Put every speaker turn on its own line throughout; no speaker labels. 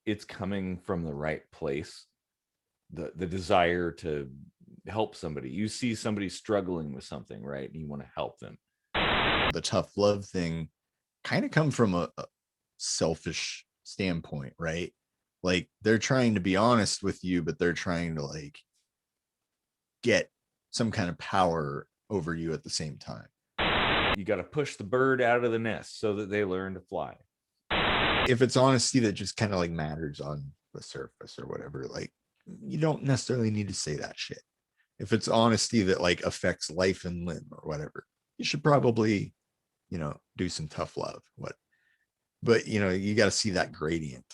it's coming from the right place, the desire to help somebody. You see somebody struggling with something, right, and you want to help them.
The tough love thing kind of come from a selfish standpoint, right? Like they're trying to be honest with you, but they're trying to like get some kind of power over you at the same time.
You got to push the bird out of the nest so that they learn to fly.
If it's honesty that just kind of like matters on the surface or whatever, like you don't necessarily need to say that shit. If it's honesty that like affects life and limb or whatever, you should probably, you know, do some tough love. But you know, you got to see that gradient.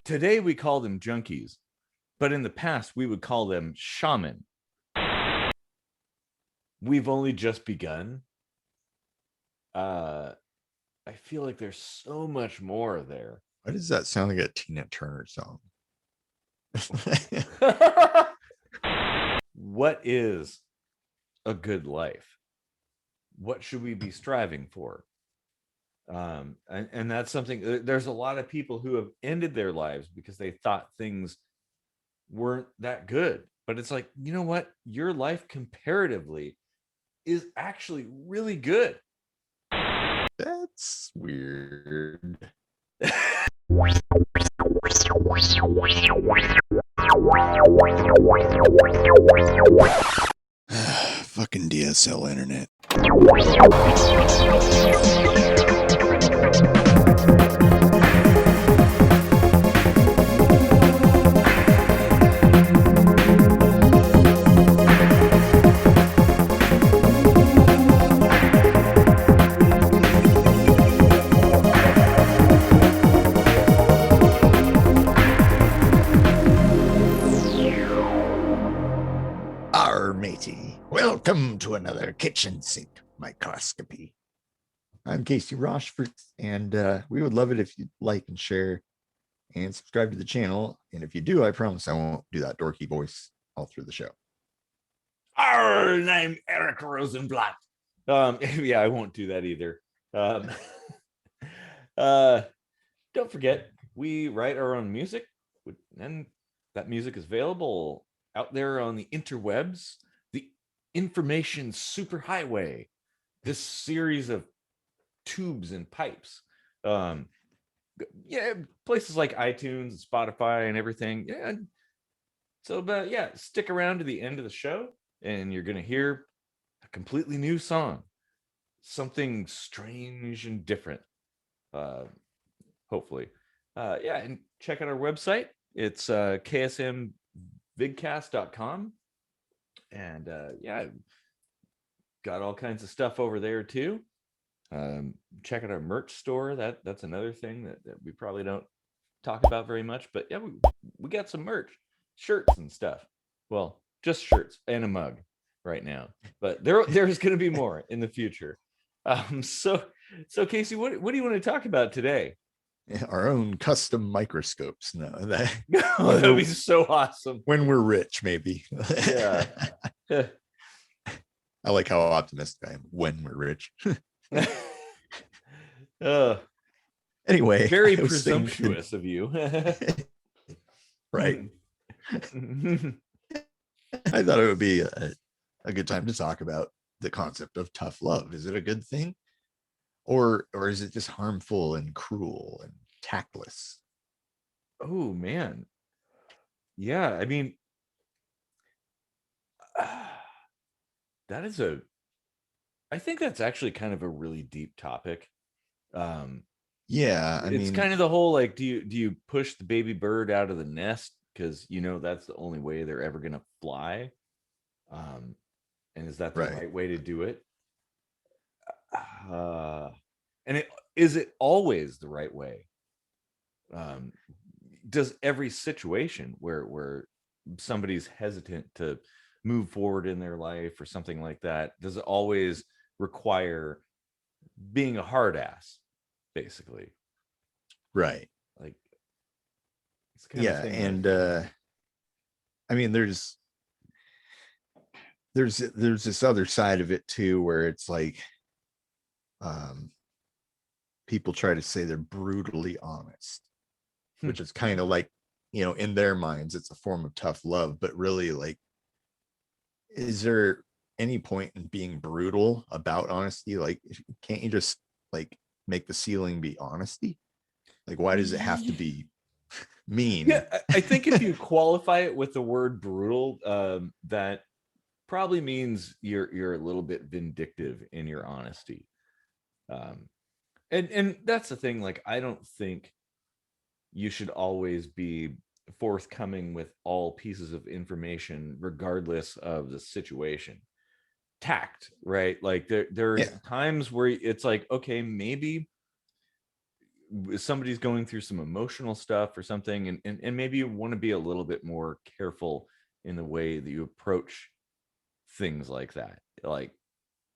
Today we call them junkies, but in the past we would call them shaman. We've only just begun. I feel like there's so much more there.
Why does that sound like a Tina Turner song?
What is a good life? What should we be striving for? And that's something, there's a lot of people who have ended their lives because they thought things weren't that good. But it's like, you know what? Your life comparatively is actually really good.
That's weird. Fucking DSL internet. Matey, welcome to another kitchen sink microscopy. I'm Casey Rochford, and we would love it if you'd like and share and subscribe to the channel. And if you do, I promise I won't do that dorky voice all through the show.
I'm Eric Rosenblatt. Yeah, I won't do that either. Don't forget, we write our own music, and that music is available out there on the interwebs, the information superhighway, this series of tubes and pipes. Yeah, places like iTunes and Spotify and everything. Yeah. So, but yeah, stick around to the end of the show and you're going to hear a completely new song, something strange and different. Hopefully. Yeah, and check out our website. It's ksmvidcast.com. And yeah, got all kinds of stuff over there too. Check out our merch store. That's another thing that we probably don't talk about very much, but yeah, we got some merch, shirts and stuff. Well, just shirts and a mug right now, but there's going to be more in the future. So Casey, what do you want to talk about today?
Our own custom microscopes. No,
that'd be so awesome.
When we're rich, maybe.
Yeah.
I like how optimistic I am. When we're rich. Anyway,
very presumptuous of you.
Right. I thought it would be a good time to talk about the concept of tough love. Is it a good thing? Or is it just harmful and cruel and tactless?
Oh man. Yeah, I mean, I think that's actually kind of a really deep topic.
Yeah,
it's kind of the whole like, do you push the baby bird out of the nest because you know that's the only way they're ever gonna fly? And is that the right way to do it? And is it always the right way? Does every situation where somebody's hesitant to move forward in their life or something like that, does it always require being a hard ass, basically?
Right.
Like,
it's kind of thing. And I mean, there's this other side of it too, where it's like people try to say they're brutally honest,
Hmm.
which is kind of like, in their minds, it's a form of tough love. But really, like, is there any point in being brutal about honesty? Like, can't you just like make the ceiling be honesty? Like, why does it have to
Yeah,
be mean?
yeah, I think if you qualify it with the word brutal, that probably means you're a little bit vindictive in your honesty. Um, and that's the thing. Like, I don't think you should always be forthcoming with all pieces of information, regardless of the situation. Tact, right? Like there's
Yeah.
times where it's like, okay, maybe somebody's going through some emotional stuff or something, and maybe you want to be a little bit more careful in the way that you approach things like that. Like,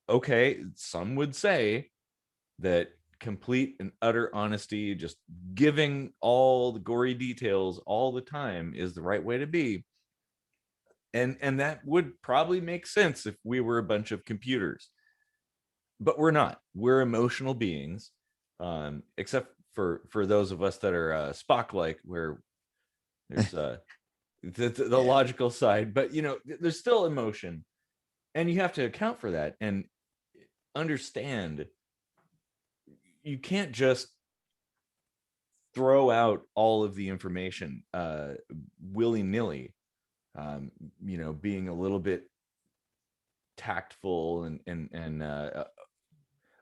okay, some would say that complete and utter honesty, just giving all the gory details all the time, is the right way to be. And that would probably make sense if we were a bunch of computers, but we're not. We're emotional beings, except for those of us that are Spock like, where there's the
Yeah.
logical side, but there's still emotion, and you have to account for that and understand you can't just throw out all of the information willy-nilly. Being a little bit tactful and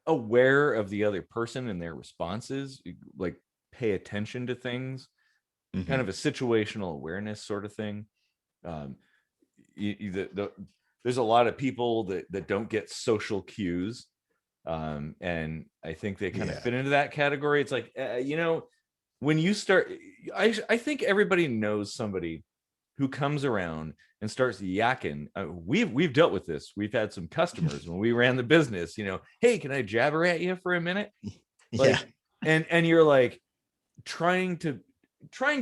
aware of the other person and their responses, like pay attention to things, kind
Mhm.
of a situational awareness sort of thing. um, there's a lot of people that don't get social cues, and I think they kind of
Yeah.
fit into that category. It's like, when you start, I think everybody knows somebody who comes around and starts yakking. We've dealt with this. We've had some customers when we ran the business. Hey, can I jabber at you for a minute?
Yeah.
Like, and you're like trying to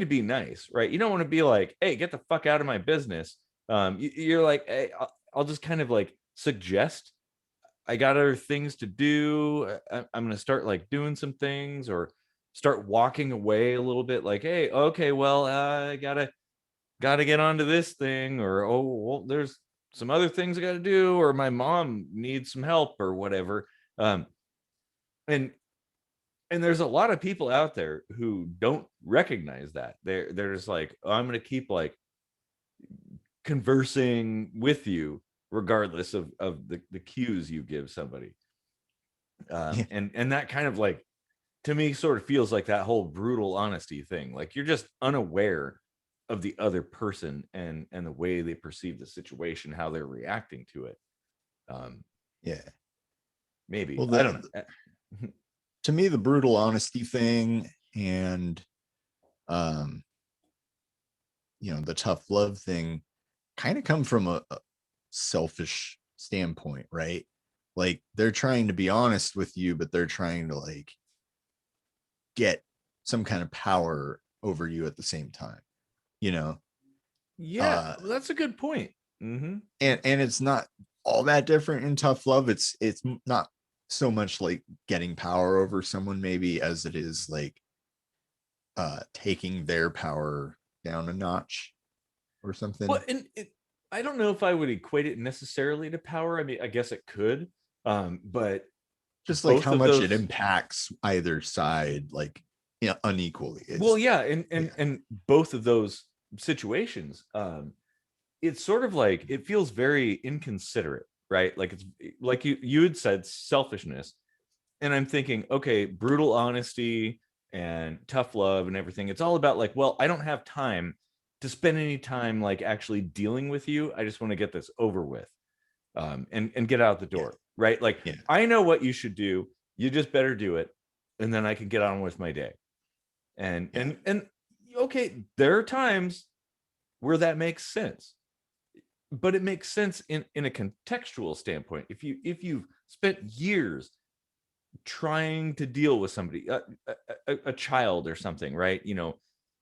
be nice, right? You don't want to be like, hey, get the fuck out of my business. You're like, hey, I'll just kind of like suggest I got other things to do. I'm going to start like doing some things, or start walking away a little bit. Like, hey, okay, well, I gotta get onto this thing, or oh, well, there's some other things I got to do, or my mom needs some help, or whatever. Um, and and there's a lot of people out there who don't recognize that. They're just like, oh, I'm going to keep like conversing with you regardless of the cues you give somebody.
Yeah.
And that kind of like, to me, sort of feels like that whole brutal honesty thing. Like, you're just unaware of the other person and the way they perceive the situation, how they're reacting to it. um
Yeah.
Maybe,
Well,
I don't know.
to me, the brutal honesty thing and um, the tough love thing kind of come from a selfish standpoint, right? Like, they're trying to be honest with you, but they're trying to like get some kind of power over you at the same time, you know?
Yeah,
Uh
that's a good point. Hmm.
and it's not all that different in tough love. It's not so much like getting power over someone maybe as it is like taking their power down a notch or
Well,
something.
and I don't know if I would equate it necessarily to power. I mean, I guess it could, but
Just like
both
how
of
much it
those.
impacts either side, like, unequally.
Well,
It's
yeah, and and
yeah.
and both of those situations, it's sort of like, it feels very inconsiderate, right? Like, it's like you had said, selfishness. And I'm thinking, okay, brutal honesty and tough love and everything, it's all about like, well, I don't have time to spend any time like actually dealing with you. I just want to get this over with, and get out the
Yeah.
door, right? Like,
Yeah.
I know what you should do. You just better do it, and then I can get on with my day. and
Yeah.
and and okay, there are times where that makes sense, but it makes sense in a contextual standpoint. If you've spent years trying to deal with somebody, a child or something, right?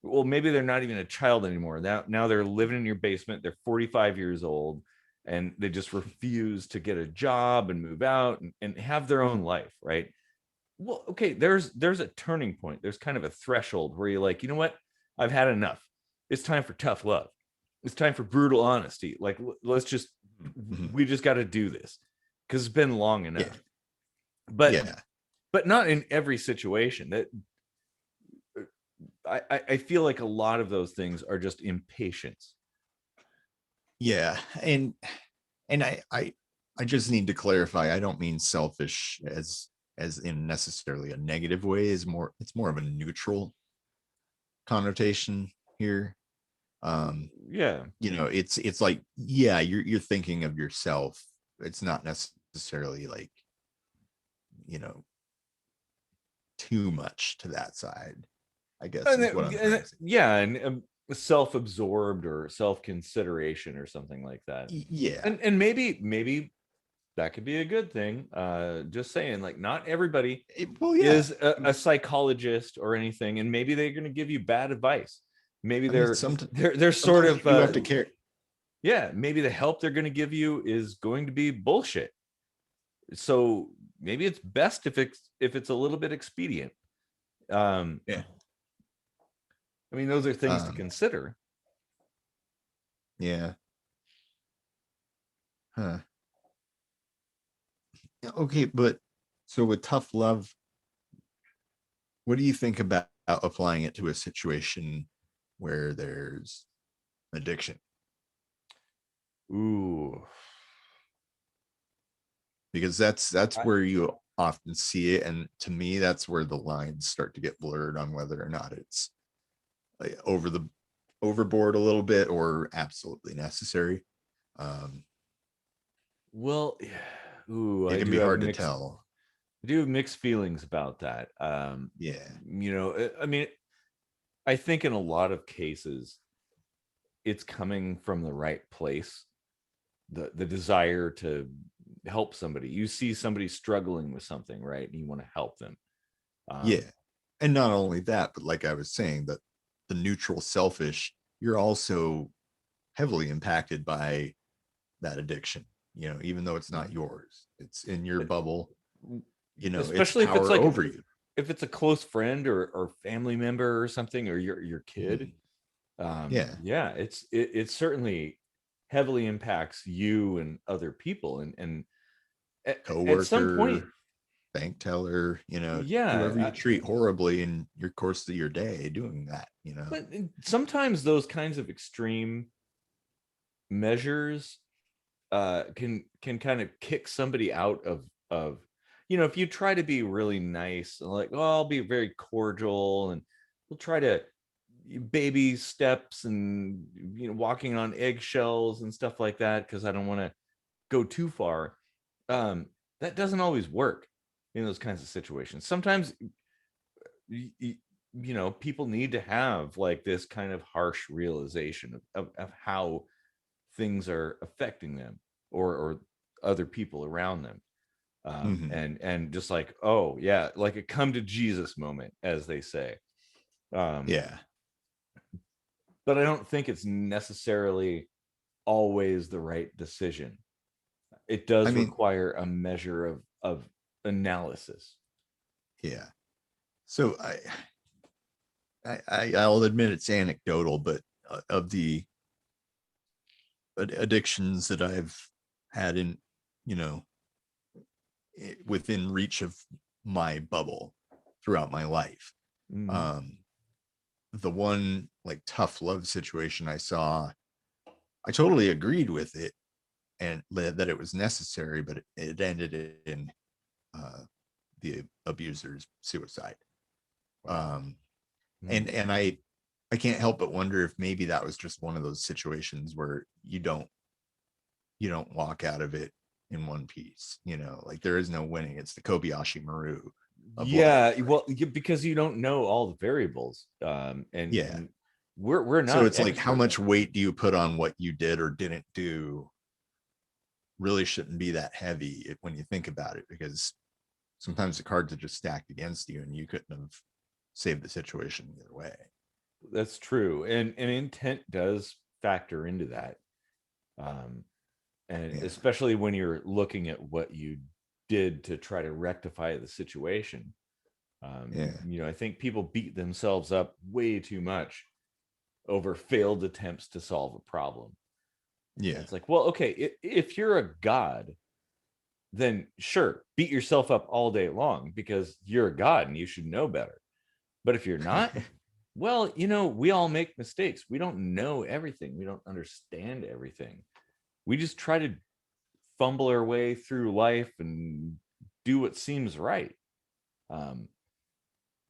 Well, maybe they're not even a child anymore. Now they're living in your basement. They're 45 years old, and they just refuse to get a job and move out and have their own life, right? Well, okay, there's a turning point. There's kind of a threshold where you're like, you know what? I've had enough. It's time for tough love. It's time for brutal honesty. Like, let's just,
Mhm.
we just got to do this because it's been long enough.
Yeah.
But
Yeah.
but not in every situation. That I feel like a lot of those things are just impatience.
Yeah. And I just need to clarify, I don't mean selfish as in necessarily a negative way. Is more, it's more of a neutral connotation here.
Yeah.
You know, it's like, yeah, you're thinking of yourself. It's not necessarily like, you know, too much to that side, I guess,
And,
is what I'm trying to say.
yeah, and self-absorbed or self-consideration or something like that.
Yeah.
And maybe that could be a good thing. Just saying, like, not everybody
Well, yeah.
is a psychologist or anything, and maybe they're going to give you bad advice. Maybe
I mean,
they're sort
sometimes
of
you do have to care.
yeah, maybe the help they're going to give you is going to be bullshit. So maybe it's best if it's a little bit expedient. um
Yeah.
I mean, those are things to
Um,
consider.
yeah. Huh. Okay, but so with tough love, what do you think about applying it to a situation where there's addiction?
Ooh.
Because that's
I,
where you often see it, and to me, that's where the lines start to get blurred on whether or not it's like overboard a little bit or absolutely necessary. Um,
well, ooh,
it can be hard to tell.
I do have mixed feelings about that.
Yeah.
You know, I mean, I think in a lot of cases it's coming from the right place. The desire to help somebody. You see somebody struggling with something, right? And you want to help them.
Yeah.
Um,
And not only that, but like I was saying, that the neutral selfish, you're also heavily impacted by that addiction, you know, even though it's not yours, it's in your bubble, you know, it's
especially if it's
power
like
over you.
if it's a close friend or family member or something, or your kid.
Mhm. Yeah.
Yeah, it certainly heavily impacts you and other people, and at some point,
Coworker, bank teller, you know, whoever
yeah.
you treat horribly in your course of your day doing that, you know.
But sometimes those kinds of extreme measures can kind of kick somebody out of if you try to be really nice and like, oh, I'll be very cordial and we'll try to baby steps and walking on eggshells and stuff like that because I don't want to go too far. um that doesn't always work in those kinds of situations. Sometimes people need to have like this kind of harsh realization of how things are affecting them or other people around them.
Mhm.
And just like, oh yeah, like a come to Jesus moment, as they say. um
Yeah.
but I don't think it's necessarily always the right decision. It
I
does
mean,
require a measure of analysis.
yeah. So I'll admit it's anecdotal, but of the addictions that I've had in, you know, within reach of my bubble throughout my life,
Mm.
um, the one like tough love situation I saw, I totally agreed with it and that it was necessary, but it ended in uh, the abuser's suicide.
Wow.
Um,
Mm.
and I can't help but wonder if maybe that was just one of those situations where you don't walk out of it in one piece, you know, like there is no winning. It's the Kobayashi Maru of life,
Yeah,
right?
well, because you don't know all the variables.
Yeah.
And we're
So
not
it's like, how
experts.
much weight do you put on what you did or didn't do? Really shouldn't be that heavy when you think about it, because sometimes the cards are just stacked against you and you couldn't have saved the situation either way.
That's true, and intent does factor into that. um and
Yeah.
especially when you're looking at what you did to try to rectify the situation.
Yeah.
I think people beat themselves up way too much over failed attempts to solve a problem.
Yeah.
It's like, well, okay, if you're a god, then sure, beat yourself up all day long because you're a god and you should know better. But if you're not, well, we all make mistakes. We don't know everything. We don't understand everything. We just try to fumble our way through life and do what seems right. Um,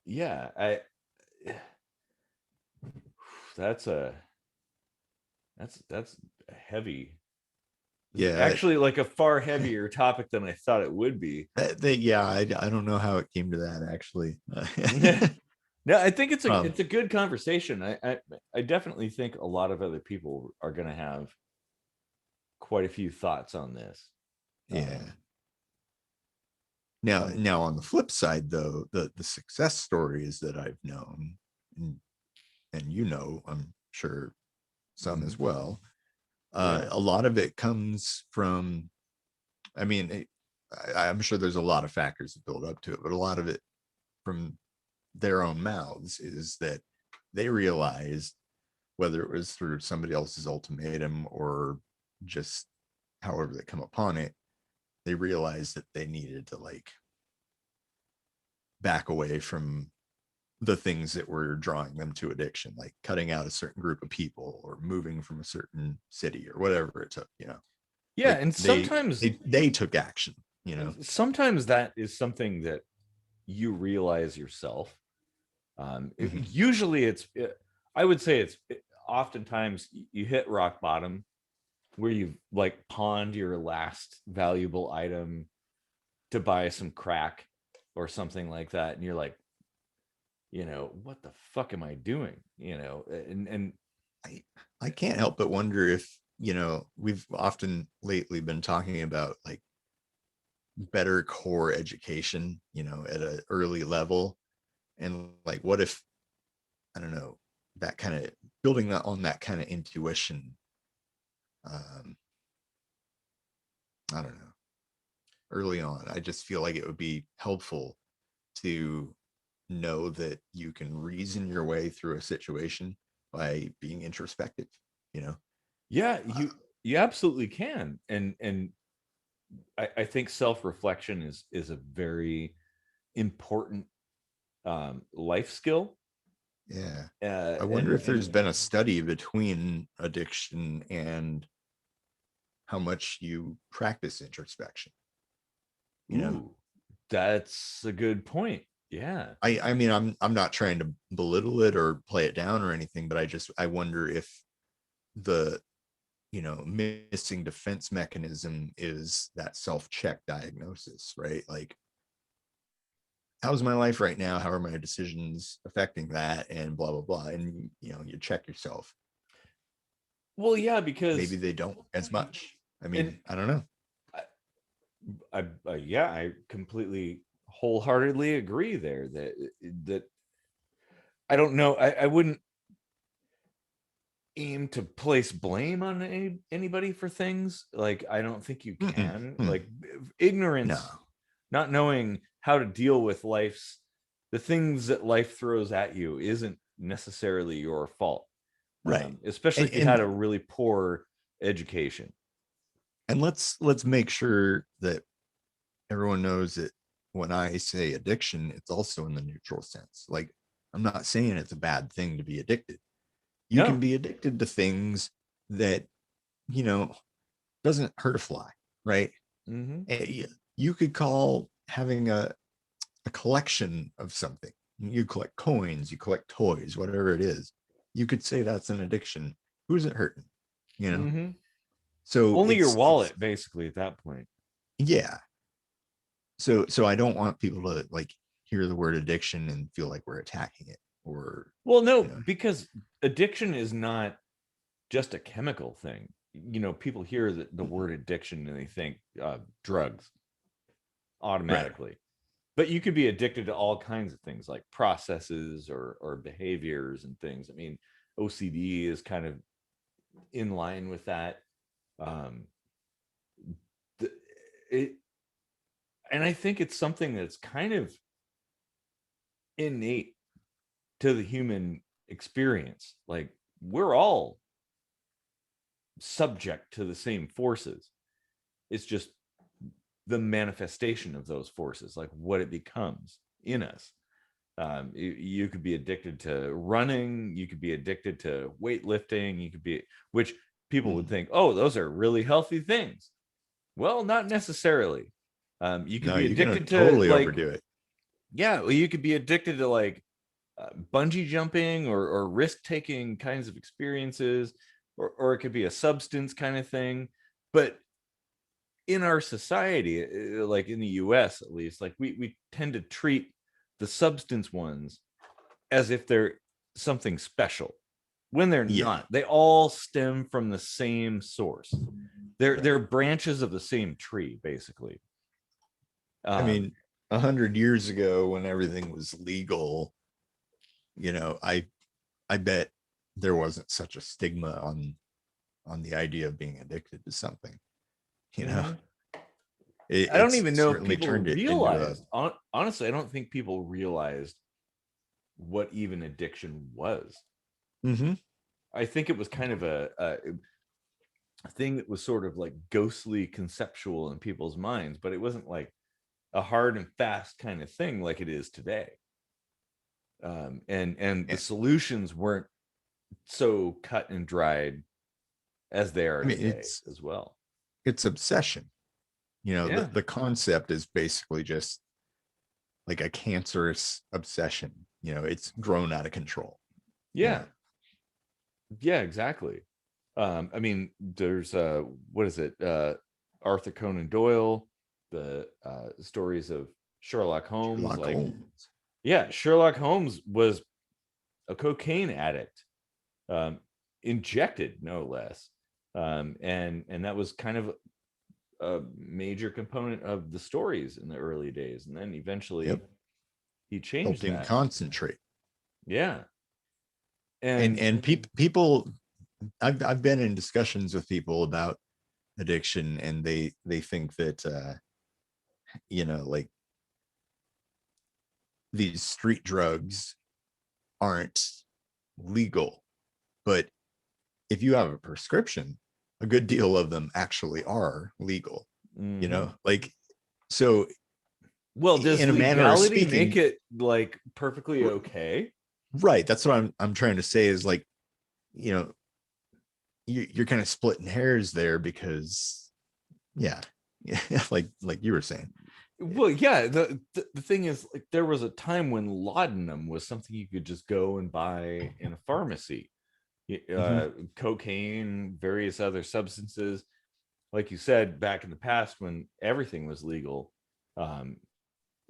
yeah, that's a that's heavy.
Yeah.
Actually, like a far heavier topic than I thought it would be.
Yeah, I don't know how it came to that actually.
No, I think it's a
um,
it's a good conversation. I definitely think a lot of other people are going to have quite a few thoughts on this.
yeah.
Um,
Now,
um,
now on the flip side, though, the success stories that I've known, and I'm sure some
mhm.
as well.
Yeah,
A lot of it comes from, I mean, I'm sure there's a lot of factors that build up to it, but a lot of it from their own mouths is that they realized, whether it was through somebody else's ultimatum or just however they come upon it, they realized that they needed to like back away from the things that were drawing them to addiction, like cutting out a certain group of people or moving from a certain city or whatever it took,
yeah,
like
and
they took action,
sometimes that is something that you realize yourself.
Mhm.
Usually, I would say oftentimes you hit rock bottom where you've like pawned your last valuable item to buy some crack or something like that, and you're like, what the fuck am I doing? And
I, I can't help but wonder if, we've often lately been talking about like better core education, at an early level. And like, what if, I don't know, that kind of building that on that kind of intuition, um, I don't know, early on, I just feel like it would be helpful to know that you can reason your way through a situation by being introspective, you know?
yeah,
Uh,
you absolutely can. And I think self-reflection is a very important life skill.
yeah.
uh
I wonder
and
if there's
and
been a study between addiction and how much you practice introspection, you know?
ooh, that's a good point. Yeah.
I mean, I'm not trying to belittle it or play it down or anything, but I wonder if the, missing defense mechanism is that self-check diagnosis, right? Like, how's my life right now? How are my decisions affecting that? And blah blah blah. And you check yourself.
Well, yeah,
Maybe
because
they don't as much. I
and
mean, I don't know.
yeah, I completely wholeheartedly agree there that I don't know. I wouldn't aim to place blame on anybody for things. Like, I don't think you
Mm-mm.
can. Like, ignorance,
No,
not knowing how to deal with the things that life throws at you isn't necessarily your fault.
right.
Especially
And
if you had a really poor education.
and let's make sure that everyone knows that when I say addiction, it's also in the neutral sense. Like, I'm not saying it's a bad thing to be addicted. You can
No.
be addicted to things that, you know, doesn't hurt a fly, right?
Mm-hmm.
You could call having a collection of something. You collect coins, you collect toys, whatever it is. You could say that's an addiction. Who's it hurting? You know?
Mm-hmm.
So
Only your
it's
wallet, basically, at that point.
yeah. So I don't want people to like hear the word addiction and feel like we're attacking it or
Well, no,
you know.
because addiction is not just a chemical thing. People hear the word addiction and they think drugs
Right.
automatically. But you could be addicted to all kinds of things like processes or behaviors and things. I mean, OCD is kind of in line with that. Um, the, it, and I think it's something that's kind of innate to the human experience. Like, we're all subject to the same forces. It's just the manifestation of those forces, like what it becomes in us. You could be addicted to running, you could be addicted to weightlifting, you could be, which people would think, oh, those are really healthy things. Well, not necessarily. You could
No,
be
you're gonna
addicted to
totally
like,
overdo it.
yeah, well, you could be addicted to like bungee jumping or risk taking kinds of experiences, or it could be a substance kind of thing. But in our society, like in the US at least, like we tend to treat the substance ones as if they're something special when they're
Yeah,
not. They all stem from the same source. They're
right.
branches of the same tree, basically.
I
Um,
mean, 100 years ago when everything was legal, you know, I bet there wasn't such a stigma on the idea of being addicted to something. You know,
mhm. I don't
it's
even know if
certainly
people
turned it into a
realized. Honestly, I don't think people realized what even addiction was.
mm-hmm.
I think it was kind of a thing that was sort of like ghostly conceptual in people's minds, but it wasn't like a hard and fast kind of thing like it is today. And the
Yeah.
solutions weren't so cut and dried as they are
I mean,
today as well.
it's obsession. You know,
Yeah,
the concept is basically just like a cancerous obsession. You know, it's grown out of control. You
yeah,
know,
yeah, exactly. I mean, there's what is it? Arthur Conan Doyle, the stories of Sherlock Holmes.
Sherlock
Like,
Holmes.
yeah, Sherlock Holmes was a cocaine addict, um, injected no less, and that was kind of a major component of the stories in the early days, and then eventually
Yep.
he
Helped
changed
him
that.
concentrate.
Yeah,
And
and
people I've been in discussions with people about addiction, and they think that you know, like these street drugs aren't legal, but if you have a prescription, a good deal of them actually are legal. You
mhm.
know, like, so
Well, does
in a manner of
legality make
speaking,
it like perfectly okay?
right, that's what I'm trying to say is like, you know, you're kind of splitting hairs there because yeah, yeah, like you were saying.
Well, yeah, the thing is, like, there was a time when laudanum was something you could just go and buy in a pharmacy.
Mhm.
Cocaine, various other substances, like you said, back in the past when everything was legal, um,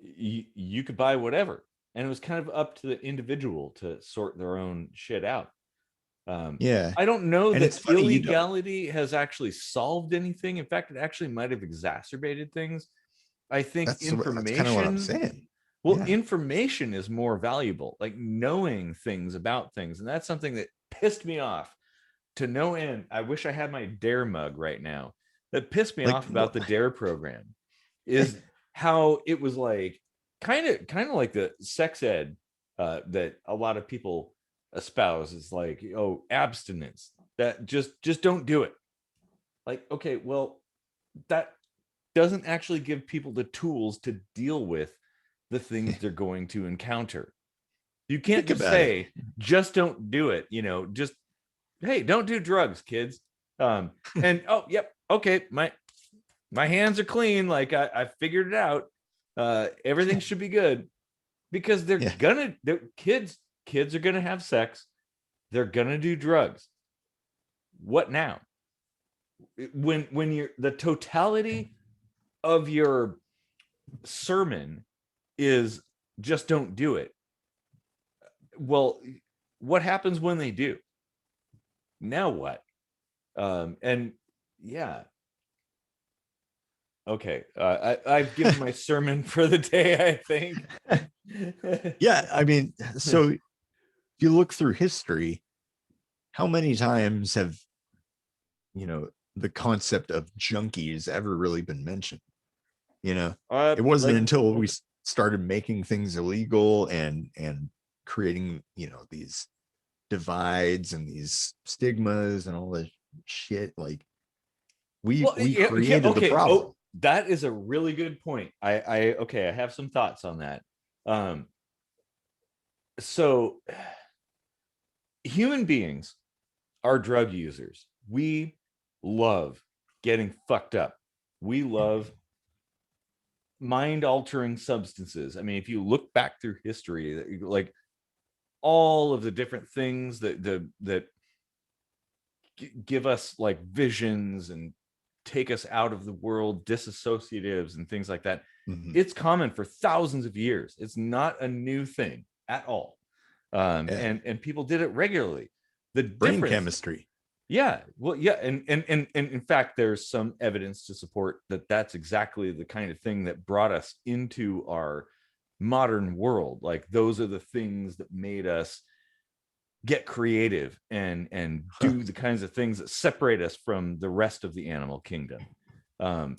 you could buy whatever, and it was kind of up to the individual to sort their own shit out. Um,
Yeah,
I don't know
and it's
that
funny, you don't.
illegality has actually solved anything. In fact, it actually might have exacerbated things. I think
That's kind of what I'm
information,
saying.
well,
Yeah,
information is more valuable, like knowing things about things. And that's something that pissed me off to no end. I wish I had my Dare mug right now. That pissed me
like
off about the Dare program is how it was like kind of like the sex ed that a lot of people espouse is like, oh, abstinence. That just don't do it. Like, okay, well, that doesn't actually give people the tools to deal with the things they're going to encounter. You can't
think
just
about it.
say, just don't do it. Just, hey, don't do drugs, kids. And oh, yep, okay, my hands are clean. Like I figured it out. Everything should be good because
Yeah,
kids are gonna have sex. They're gonna do drugs. What now? When you're the totality of your sermon is just don't do it. Well, what happens when they do? Now what? And yeah, okay. I've given my sermon for the day, I think.
yeah. I mean, so if you look through history, how many times have, you know, the concept of junkies ever really been mentioned? You know, it wasn't
like,
until we started making things illegal and creating, you know, these divides and these stigmas and all this shit. Like we
yeah,
created the
okay.
problem.
Oh, that is a really good point. I have some thoughts on that. So human beings are drug users. We love getting fucked up. We love mind altering substances. I mean, if you look back through history, like all of the different things that give us like visions and take us out of the world, disassociatives and things like that.
Mhm.
It's common for thousands of years. It's not a new thing at all.
Yeah.
And people did it regularly. The
Brain
difference,
chemistry.
yeah, well, yeah, and in fact, there's some evidence to support that that's exactly the kind of thing that brought us into our modern world. Like those are the things that made us get creative and do the kinds of things that separate us from the rest of the animal kingdom. And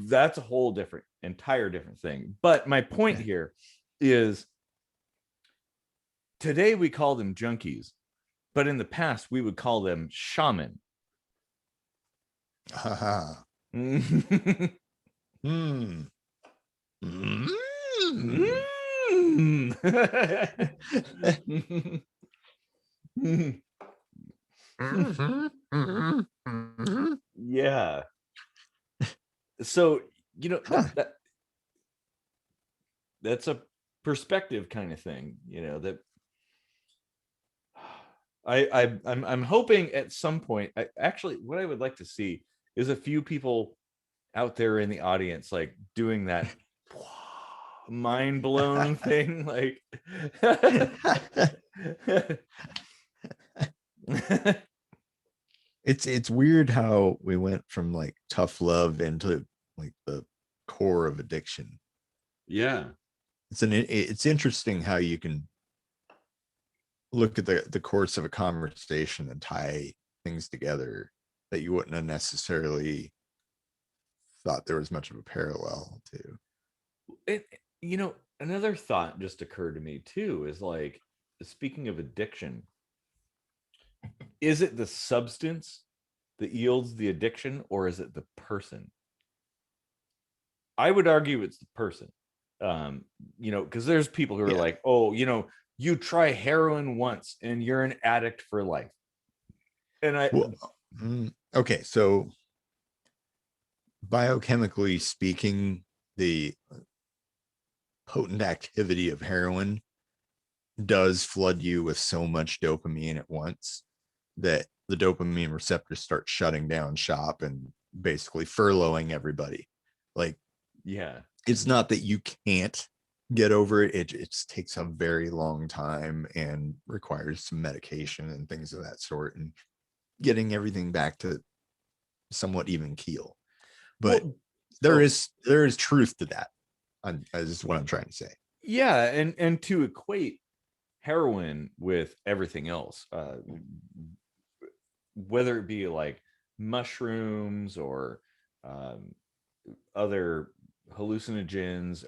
that's a whole entire different thing. But my point here is today we call them junkies, but in the past we would call them shaman.
Haha. Hmm. Mm.
Yeah. So, that's a perspective kind of thing, that I'm hoping at some point. What I would like to see is a few people out there in the audience like doing that mind blown thing, like
It's weird how we went from like tough love into like the core of addiction.
yeah.
It's interesting how you can look at the course of a conversation and tie things together that you wouldn't have necessarily thought there was much of a parallel to.
Another thought just occurred to me too is like, speaking of addiction, is it the substance that yields the addiction or is it the person? I would argue it's the person. Because there's people who are like, oh, you try heroin once and you're an addict for life. And
okay, so biochemically speaking, the potent activity of heroin does flood you with so much dopamine at once that the dopamine receptors start shutting down shop and basically furloughing everybody. Like,
yeah,
it's not that you can't get over it. It just takes a very long time and requires some medication and things of that sort and getting everything back to somewhat even keel. But there is truth to that. Is what I'm trying to say.
Yeah, and to equate heroin with everything else, whether it be like mushrooms or other hallucinogens,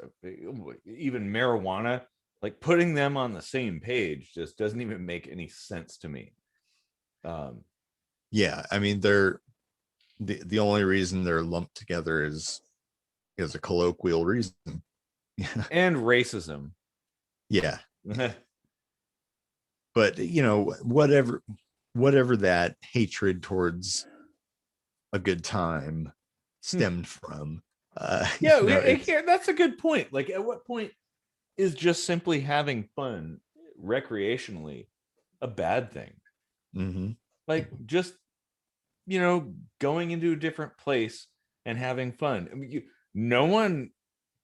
even marijuana, like putting them on the same page just doesn't even make any sense to me.
Yeah, I mean, they're the only reason they're lumped together is a colloquial reason.
And racism.
Yeah. But whatever that hatred towards a good time stemmed from.
Yeah, that's a good point. Like, at what point is just simply having fun recreationally a bad thing?
Mm-hmm.
Like, just going into a different place and having fun. I mean, no one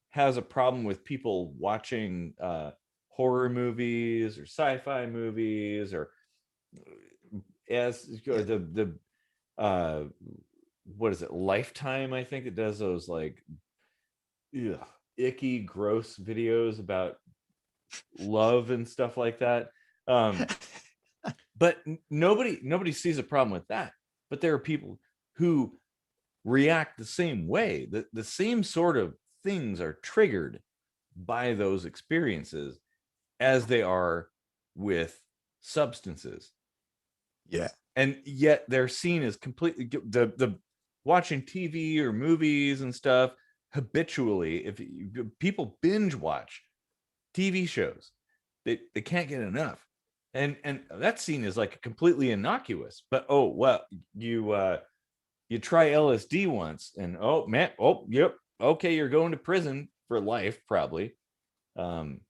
has a problem with people watching horror movies or sci-fi movies, or the what is it, Lifetime, I think, it does those like icky, gross videos about love and stuff like that. But nobody sees a problem with that. But there are people who react the same way. The same sort of things are triggered by those experiences as they are with substances.
Yeah.
And yet they're seen as completely the watching TV or movies and stuff habitually. If people binge watch TV shows, they can't get enough. And that's seen as like completely innocuous. But oh well, you try LSD once and oh man, oh yep, okay, you're going to prison for life probably. Um,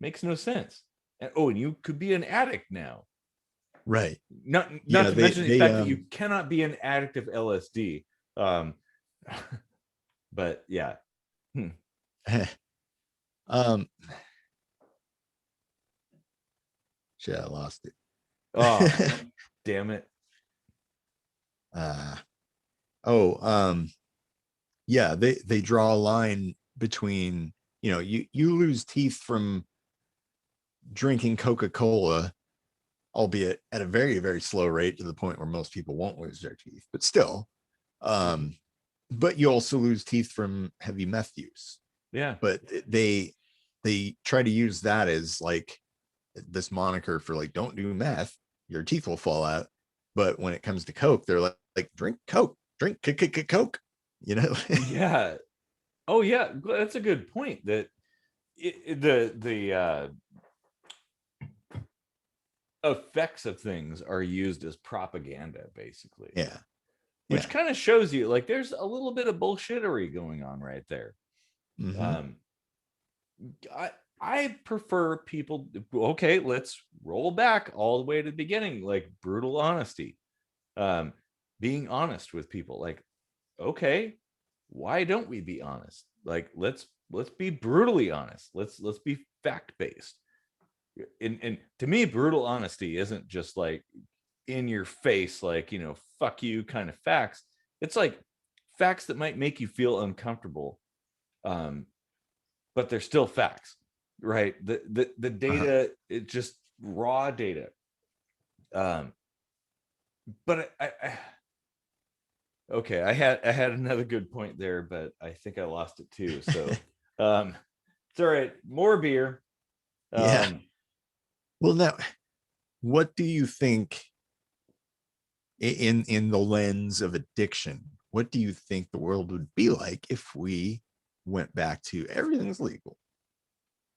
makes no sense. And oh, and you could be an addict now.
Right.
Not
Yeah.
to mention the fact that you cannot be an addict of LSD. Um, but yeah.
um, shit, I lost it.
Oh, damn it.
uh, oh, yeah, they draw a line between, you lose teeth from drinking Coca-Cola, albeit at a very, very slow rate to the point where most people won't lose their teeth, but still. But you also lose teeth from heavy meth use.
Yeah.
But they try to use that as like this moniker for like, don't do meth, your teeth will fall out. But when it comes to Coke, they're like drink Coke, drink Coke,
Yeah. Oh yeah, that's a good point. That the effects of things are used as propaganda, basically.
Yeah.
Which kind of shows you like there's a little bit of bullshittery going on right there.
Mm-hmm.
I prefer people. Okay, let's roll back all the way to the beginning, like brutal honesty. Being honest with people, like, okay, why don't we be honest? Like, let's be brutally honest. Let's be fact based. And to me, brutal honesty isn't just like in your face, like, fuck you kind of facts. It's like facts that might make you feel uncomfortable, but they're still facts, right? The data, it's just raw data. But I okay, I had another good point there, but I think I lost it too. So it's all right. More beer.
Yeah. Well, now, what do you think in the lens of addiction? What do you think the world would be like if we went back to everything's legal?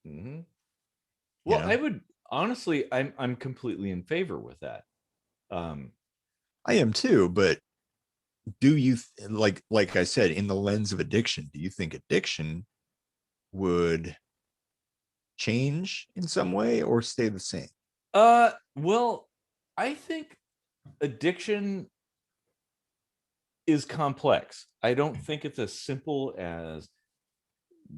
Mm-hmm. Well, I would honestly, I'm completely in favor with that.
I am too, but do you like I said, in the lens of addiction, do you think addiction would change in some way or stay the same?
Well, I think addiction is complex. I don't think it's as simple as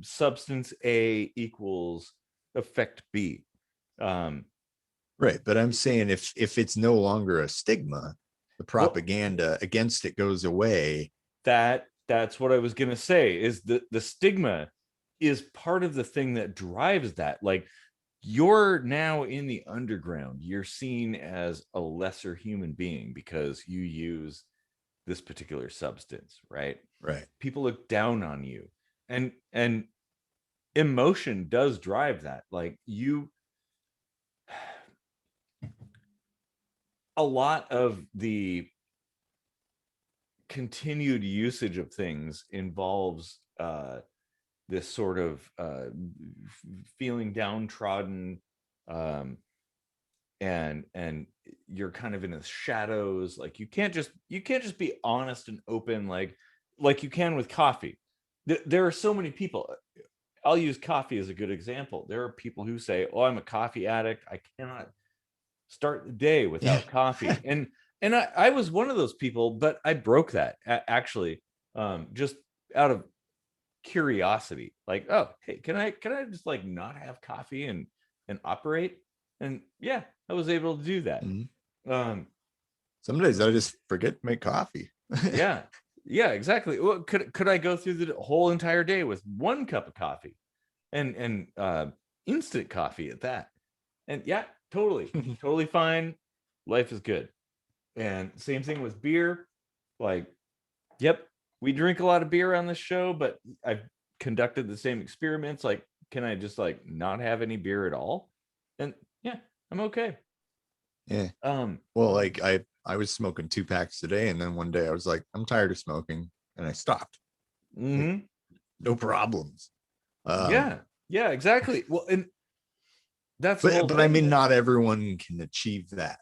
substance A equals effect B.
Right, but I'm saying if it's no longer a stigma, the propaganda against it goes away.
That's what I was gonna say. Is the stigma is part of the thing that drives that. Like, you're now in the underground. You're seen as a lesser human being because you use this particular substance, right?
Right.
People look down on you, and emotion does drive that. Like, a lot of the continued usage of things involves this sort of feeling downtrodden, um, and you're kind of in the shadows. Like, you can't just be honest and open like you can with coffee. There are so many people. I'll use coffee as a good example. There are people who say, oh, I'm a coffee addict, I cannot start the day without coffee. And I was one of those people, but I broke that actually, just out of curiosity. Like, oh, hey, can I just like not have coffee and operate? And yeah, I was able to do that.
Mm-hmm. Some days I just forget to make coffee.
Yeah, exactly. Well, could I go through the whole entire day with one cup of coffee and instant coffee at that? And yeah, totally fine. Life is good. And same thing with beer. Like, yep, we drink a lot of beer on this show, but I've conducted the same experiments. Like, can I just like not have any beer at all? And yeah, I'm okay.
Yeah.
Um,
Well, like I was smoking 2 packs today, and then one day I was like, I'm tired of smoking, and I stopped. Like,
mhm.
no problems. Um,
Yeah, yeah, exactly. Well, and that's the whole
but I
thing.
mean, not everyone can achieve that.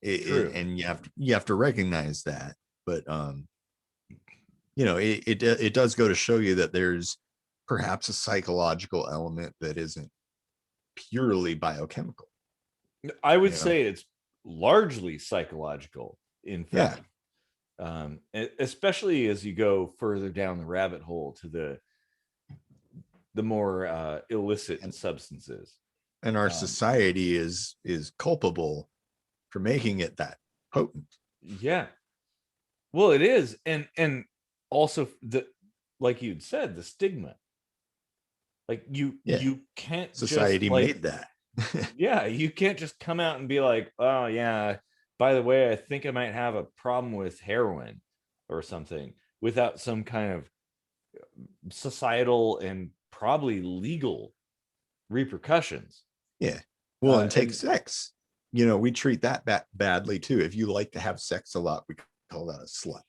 True.
And you have to recognize that. But it does go to show you that there's perhaps a psychological element that isn't purely biochemical.
I would
You know,
say it's largely psychological, in
yeah,
fact, especially as you go further down the rabbit hole to the more illicit
and
substances.
our
Um,
society is culpable for making it that potent.
yeah, well, it is, and also the like you'd said, the stigma. Like
Yeah,
you can't just
society
like
made that.
yeah, you can't just come out and be like, oh yeah, by the way, I think I might have a problem with heroin or something without some kind of societal and probably legal repercussions.
Yeah. Well, and take
And
sex. We treat that badly too. If you like to have sex a lot, we call that a slut.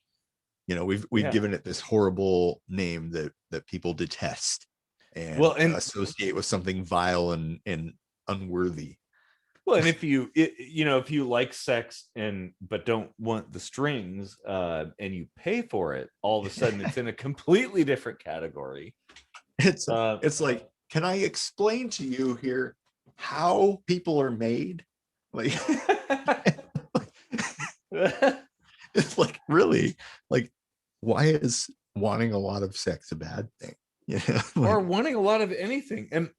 We've
yeah,
given it this horrible name that people detest
well,
and
and
associate with something vile and unworthy.
well, and if you if you like sex and but don't want the strings, and you pay for it, all of a sudden it's in a completely different category.
it's
Uh,
it's like, can I explain to you here how people are made? Like, it's like, really, like, why is wanting a lot of sex a bad thing?
or
Like,
wanting a lot of anything. And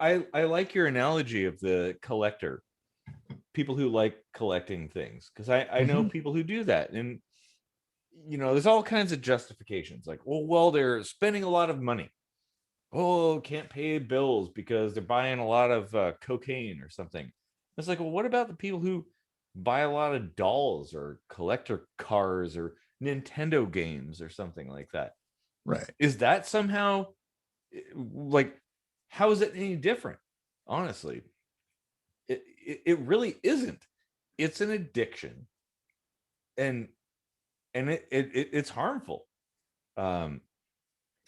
I like your analogy of the collector, people who like collecting things, because I know
mhm.
people who do that, and there's all kinds of justifications, like, well, they're spending a lot of money. Oh, can't pay bills because they're buying a lot of cocaine or something. It's like, well, what about the people who buy a lot of dolls or collector cars or Nintendo games or something like that?
Right.
Is that somehow like, how is it any different? Honestly, it really isn't. It's an addiction, and it's harmful. Um,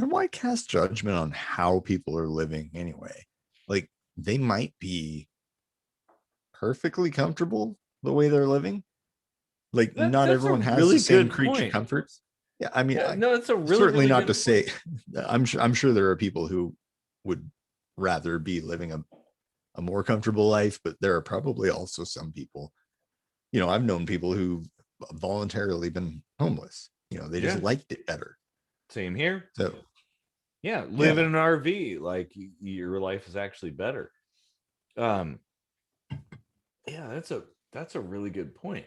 And why cast judgment on how people are living anyway? Like, they might be perfectly comfortable the way they're living. Like, not
that's a
everyone has the
really
same
good
creature
point.
comforts. Yeah, I mean,
Yeah, no, that's a really
certainly
really
not to
good point.
say. I'm sure there are people who would rather be living a more comfortable life, but there are probably also some people. I've known people who've voluntarily been homeless. They just
Yeah,
liked it better.
same here.
So
Yeah, live in
yeah,
an RV, like your life is actually better. Um, yeah, that's a really good point.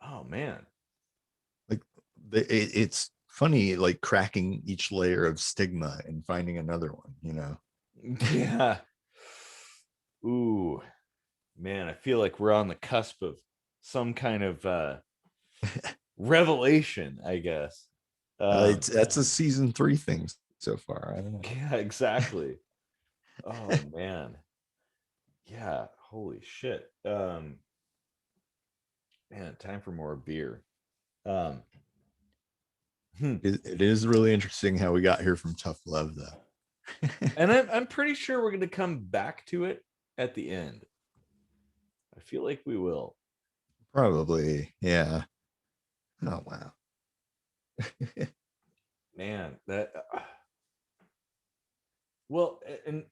Oh man.
like, it's funny, like, cracking each layer of stigma and finding another one.
Yeah. Ooh, man, I feel like we're on the cusp of some kind of revelation, I guess.
It's That's a season 3 thing so far. I don't know.
Yeah, exactly. Oh man. Yeah, holy shit. Man, time for more beer. Um, hmm.
It is really interesting how we got here from tough love, though.
And I'm pretty sure we're gonna come back to it at the end. I feel like we will.
Probably, yeah. Oh wow.
Man, that well, and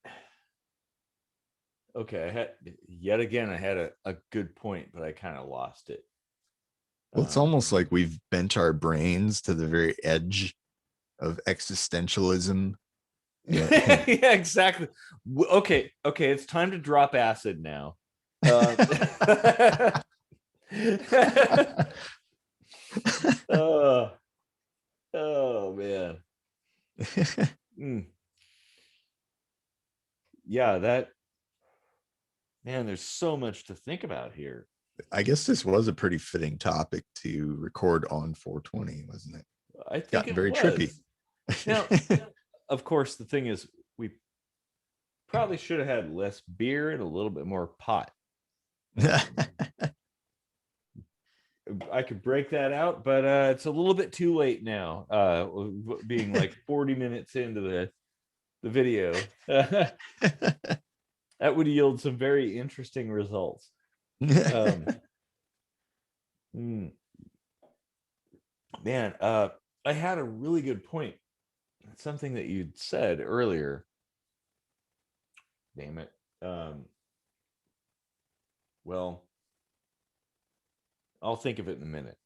okay, I had yet again I had a good point, but I kind of lost it.
Well, it's
Um,
almost like we've bent our brains to the very edge of existentialism. And
yeah, exactly. Okay, okay, it's time to drop acid now. Um, oh, oh man. Mm. Yeah, that man, there's so much to think about here.
I guess this was a pretty fitting topic to record on 420, wasn't it?
I think
Gotten
it
very trippy.
was. Now, of course, the thing is, we probably should have had less beer and a little bit more pot. I could break that out, but it's a little bit too late now. Being like 40 minutes into the video, that would yield some very interesting results. Hmm. Man, I had a really good point. Something that you'd said earlier. Damn it. Well, I'll think of it in a minute.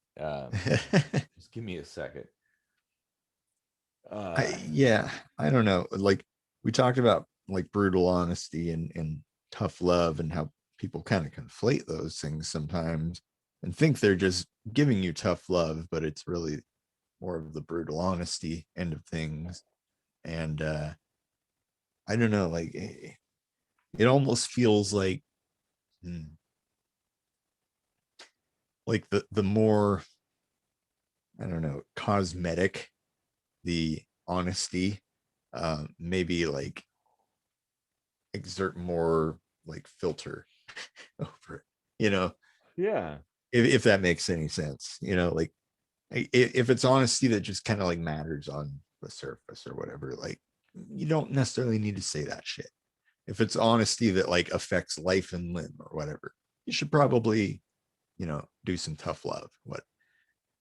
Just give me a second.
Yeah, I don't know. Like we talked about like brutal honesty and tough love and how people kind of conflate those things sometimes and think they're just giving you tough love, but it's really more of the brutal honesty end of things. And I don't know, like it almost feels hmm, like the more, I don't know, cosmetic the honesty, maybe like exert more like filter over it, you know,
Yeah.
if that makes any sense, you know, like if it's honesty that just kind of like matters on the surface or whatever, like you don't necessarily need to say that shit. If it's honesty that like affects life and limb or whatever, you should probably, you know, do some tough love.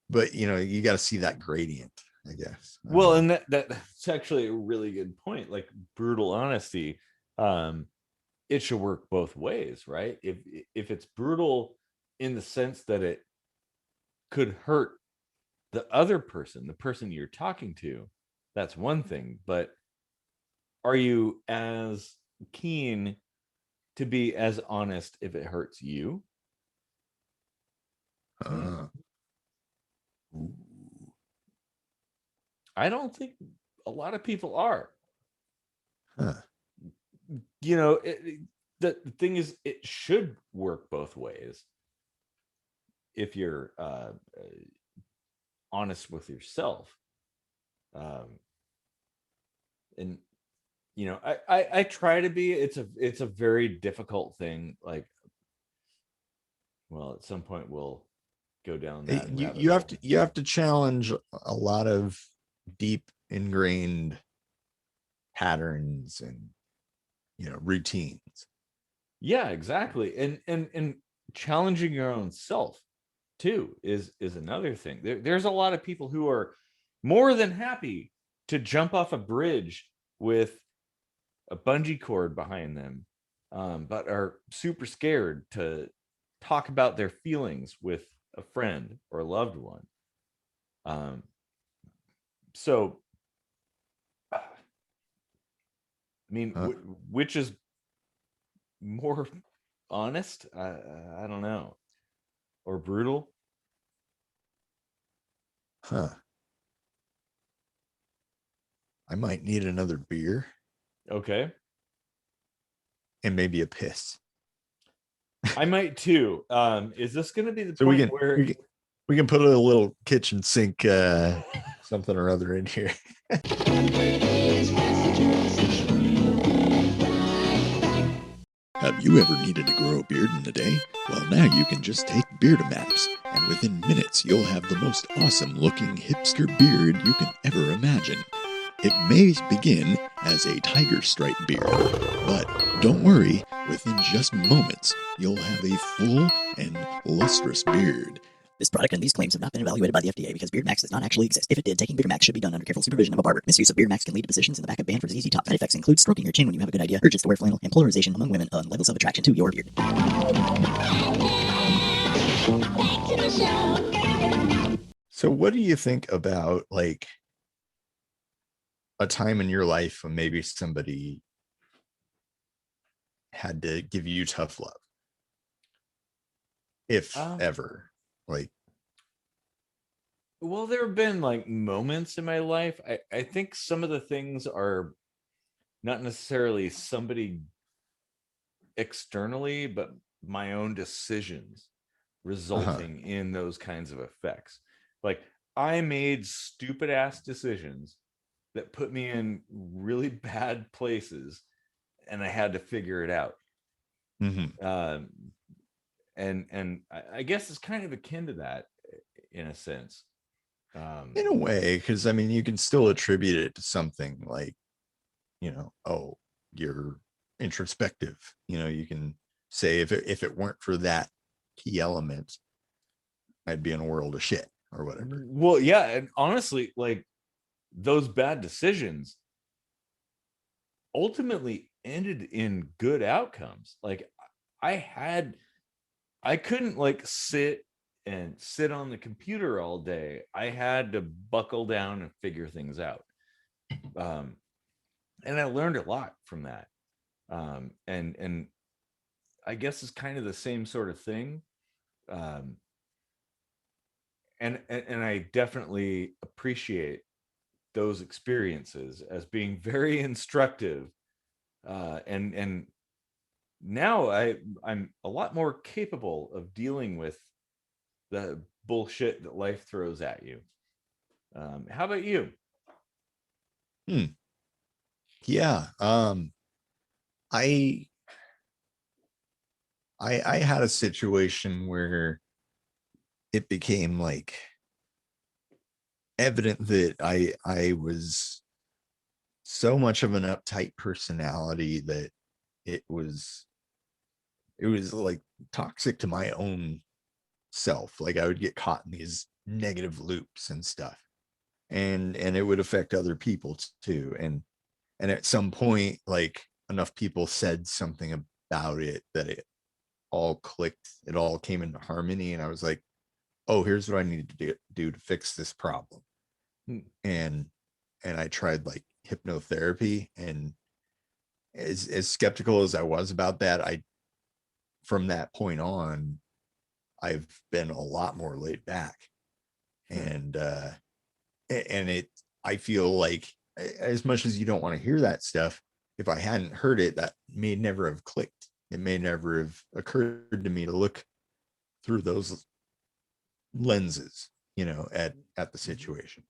But you know, you got to see that gradient, I guess. I don't
Well,
know.
and that's actually a really good point. Like brutal honesty, um, it should work both ways, right? If it's brutal in the sense that it could hurt the other person, the person you're talking to, that's one thing. But are you as keen to be as honest if it hurts you? Hmm.
Uh,
I don't think a lot of people are.
huh.
You know, the thing is, it should work both ways if you're honest with yourself. Um, and you know, I try to be. It's a very difficult thing. Like, well, at some point we'll go down that rabbit hole.
You have to challenge a lot of deep ingrained patterns and, you know, routines.
Yeah, exactly. And challenging your own self too is another thing. There's a lot of people who are more than happy to jump off a bridge with a bungee cord behind them, but are super scared to talk about their feelings with a friend or a loved one. So, I mean,
Huh.
which is more honest? I don't know, or brutal.
Huh. I might need another beer
Okay,
and maybe a piss.
I might too. Is this going to be the
So
point where
we can put a little kitchen sink something or other in here. Have you ever needed to grow a beard in a day? Well, now you can just take Beardamaps, and within minutes you'll have the most awesome looking hipster beard you can ever imagine. It may begin as a tiger stripe beard, but don't worry, within just moments you'll have a full and lustrous beard.
This product and these claims have not been evaluated by the FDA because Beard Max does not actually exist. If it did, taking Beard Max should be done under careful supervision of a barber. Misuse of Beard Max can lead to positions in the back of band for ZZ Top. Side effects include stroking your chin when you have a good idea, urges to wear flannel, and polarization among women on levels of attraction to your beard.
So, what do you think about like a time in your life when maybe somebody had to give you tough love, if
um,
ever? Like,
well, there have been like moments in my life. I think some of the things are not necessarily somebody externally, but my own decisions
uh-huh.
resulting in those kinds of effects. Like I made stupid ass decisions that put me in really bad places and I had to figure it out.
Mm-hmm.
Um, I guess it's kind of akin to that in a sense.
In a way, because I mean, you can still attribute it to something like, oh, you're introspective. You can say if it weren't for that key element, I'd be in a world of shit or whatever.
Well, yeah, and honestly, like those bad decisions ultimately ended in good outcomes. Like I couldn't like sit on the computer all day. I had to buckle down and figure things out. And I learned a lot from that. And I guess it's kind of the same sort of thing. And I definitely appreciate those experiences as being very instructive. And now I'm a lot more capable of dealing with the bullshit that life throws at you. How about you?
Yeah. I I had a situation where it became like evident that I was so much of an uptight personality that it was like toxic to my own self. Like I would get caught in these negative loops and stuff, and it would affect other people too. And at some point, like enough people said something about it that it all clicked, it all came into harmony, and I was like, oh, here's what I need to do to fix this problem. and I tried like hypnotherapy, and as skeptical as I was about that, I from that point on I've been a lot more laid back. And it I feel like as much as you don't want to hear that stuff, if I hadn't heard it, that may never have clicked. It may never have occurred to me to look through those lenses, at the situation.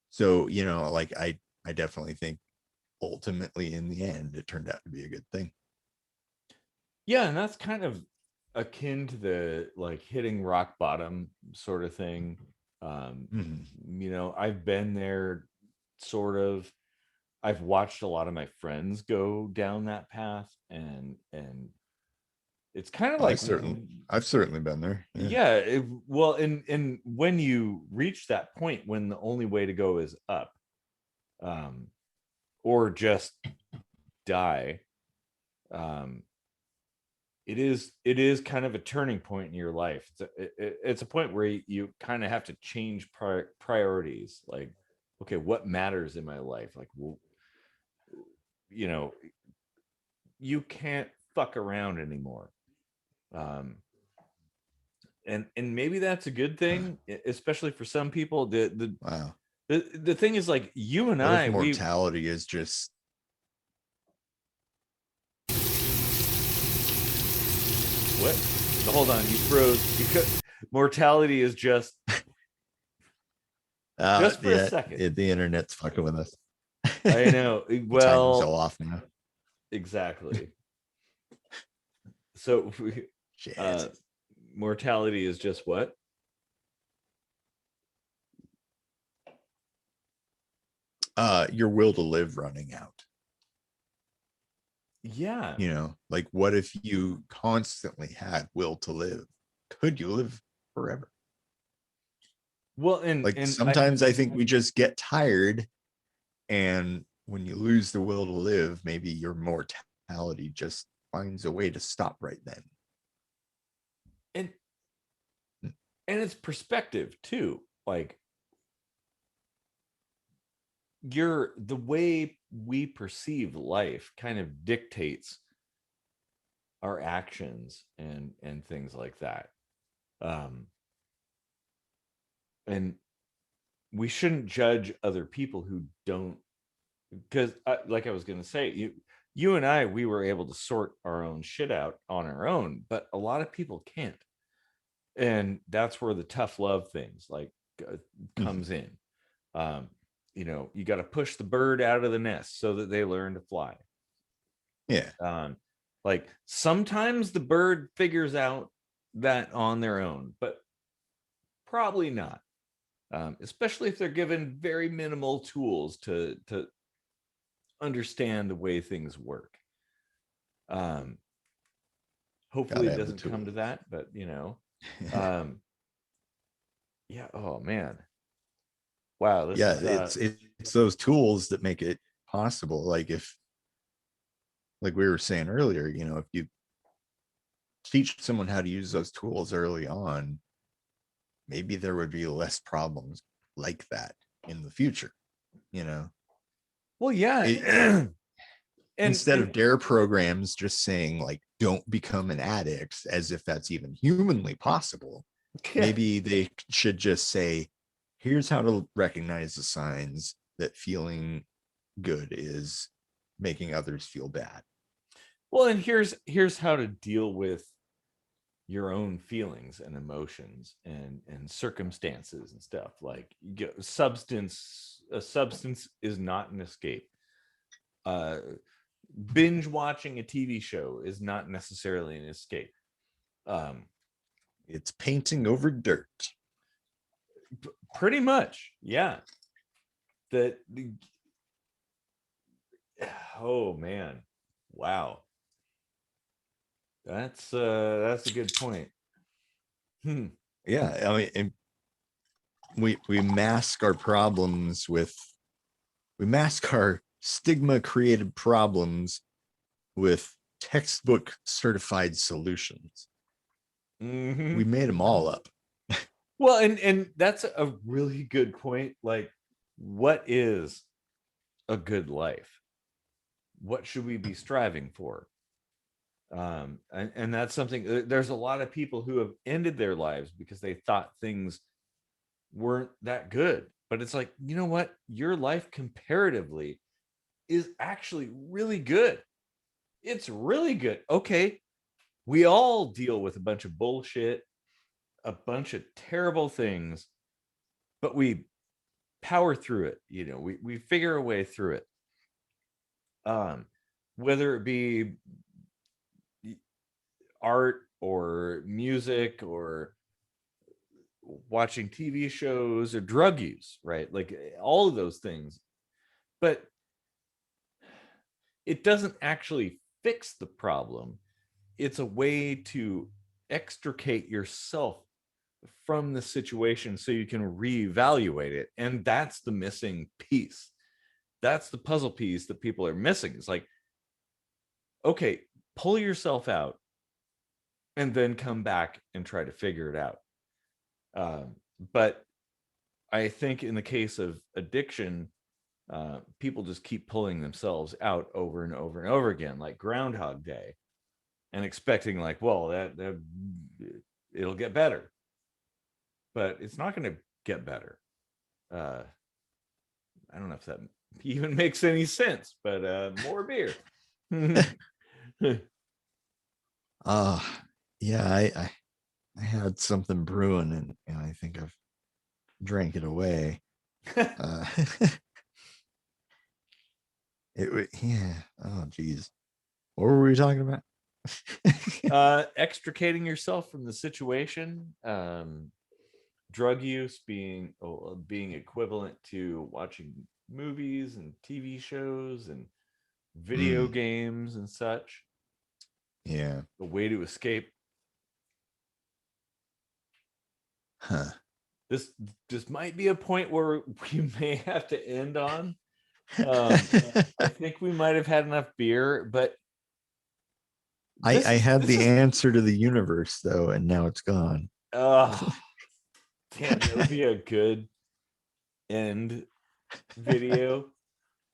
So, like I definitely think ultimately in the end it turned out to be a good thing.
Yeah, and that's kind of akin to the like hitting rock bottom sort of thing. I've been there sort of. I've watched a lot of my friends go down that path, and it's kind of like
I've certainly been there.
yeah, well, and when you reach that point when the only way to go is up, or just die, it is kind of a turning point in your life. It's a point where you kind of have to change priorities. Like, okay, what matters in my life? Like, well, you can't fuck around anymore. And maybe that's a good thing, especially for some people.
Wow.
The thing is, like, you and
What
I,
if mortality is just
what? Hold on, you froze. Because mortality is just for a second.
The internet's fucking with us.
I know.
Timing's so
Well,
off now.
exactly. So, mortality is just what?
Your will to live running out.
Yeah.
Like what if you constantly had will to live? Could you live forever?
Well, and
like sometimes I think we just get tired, and when you lose the will to live, maybe your mortality just finds a way to stop right then.
And it's perspective too. Like, the way we perceive life kind of dictates our actions and things like that. And we shouldn't judge other people who don't, because like I was going to say, you and I, we were able to sort our own shit out on our own, but a lot of people can't. And that's where the tough love things like comes in. You got to push the bird out of the nest so that they learn to fly.
Yeah.
Like sometimes the bird figures out that on their own, but probably not. Especially if they're given very minimal tools to understand the way things work. Um, Hopefully
Gotta
it
have the
doesn't come to
tools.
that, but um, yeah. Oh man, wow. This
Yeah,
is
it's those tools that make it possible. Like if, like we were saying earlier, if you teach someone how to use those tools early on, maybe there would be less problems like that in the future. You know,
well, yeah.
it, instead of
and
dare programs just saying like don't become an addict, as if that's even humanly possible,
yeah.
maybe they should just say, here's how to recognize the signs that feeling good is making others feel bad.
Well, and here's how to deal with your own feelings and emotions and circumstances and stuff. Like a substance is not an escape. uh Binge watching a TV show is not necessarily an escape. um
It's painting over dirt.
Pretty much, yeah. That Oh man, wow. That's a good point. Hmm.
Yeah, I mean, we mask our problems with, we mask our stigma created problems with textbook certified solutions.
Mm-hmm.
We made them all up.
Well, and that's a really good point. Like, what is a good life? What should we be striving for? And that's something. There's a lot of people who have ended their lives because they thought things weren't that good. But it's like, you know what? Your life comparatively is actually really good. It's really good. Okay, we all deal with a bunch of bullshit, a bunch of terrible things, but we power through it. We figure a way through it. um Whether it be art or music or watching TV shows or drug use, right? Like all of those things. But it doesn't actually fix the problem. It's a way to extricate yourself from the situation so you can reevaluate it. And that's the missing piece. That's the puzzle piece that people are missing. It's like, okay, pull yourself out and then come back and try to figure it out. But I think in the case of addiction, people just keep pulling themselves out over and over and over again, like Groundhog Day, and expecting like, well, that it'll get better, but it's not going to get better. Uh, I don't know if that even makes any sense, but more beer.
uh yeah, I had something brewing, and I think I've drank it away. uh yeah, oh geez, what were we talking about?
Extricating yourself from the situation. Drug use being equivalent to watching movies and TV shows and video
Mm,
games and such.
yeah.
A way to escape.
Huh.
This this might be a point where we may have to end on. Um, I think we might have had enough beer, but
I had
this
the
is
answer to the universe though, and now it's gone.
oh damn, that would be a good end video.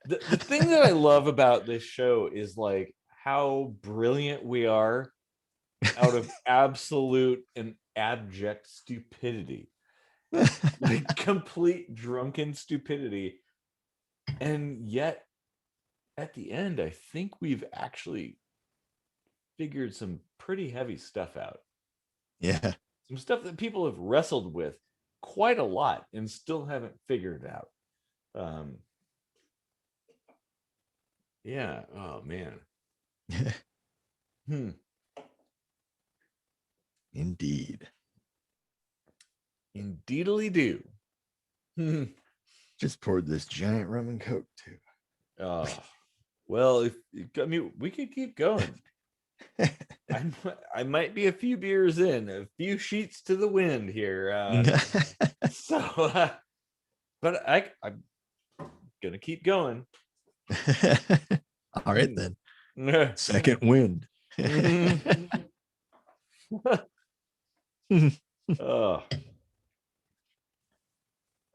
The thing that I love about this show is like how brilliant we are out of absolute and abject stupidity. Like complete drunken stupidity. And yet at the end, I think we've actually figured some pretty heavy stuff out.
Yeah.
Some stuff that people have wrestled with quite a lot and still haven't figured it out. Um, yeah. Oh man. Hmm.
Indeed.
Indeedly do.
Just poured this giant rum and coke too.
Oh, well, I mean, we could keep going. I might be a few beers in, a few sheets to the wind here. But I'm gonna keep going.
All right then. Second wind.
Oh,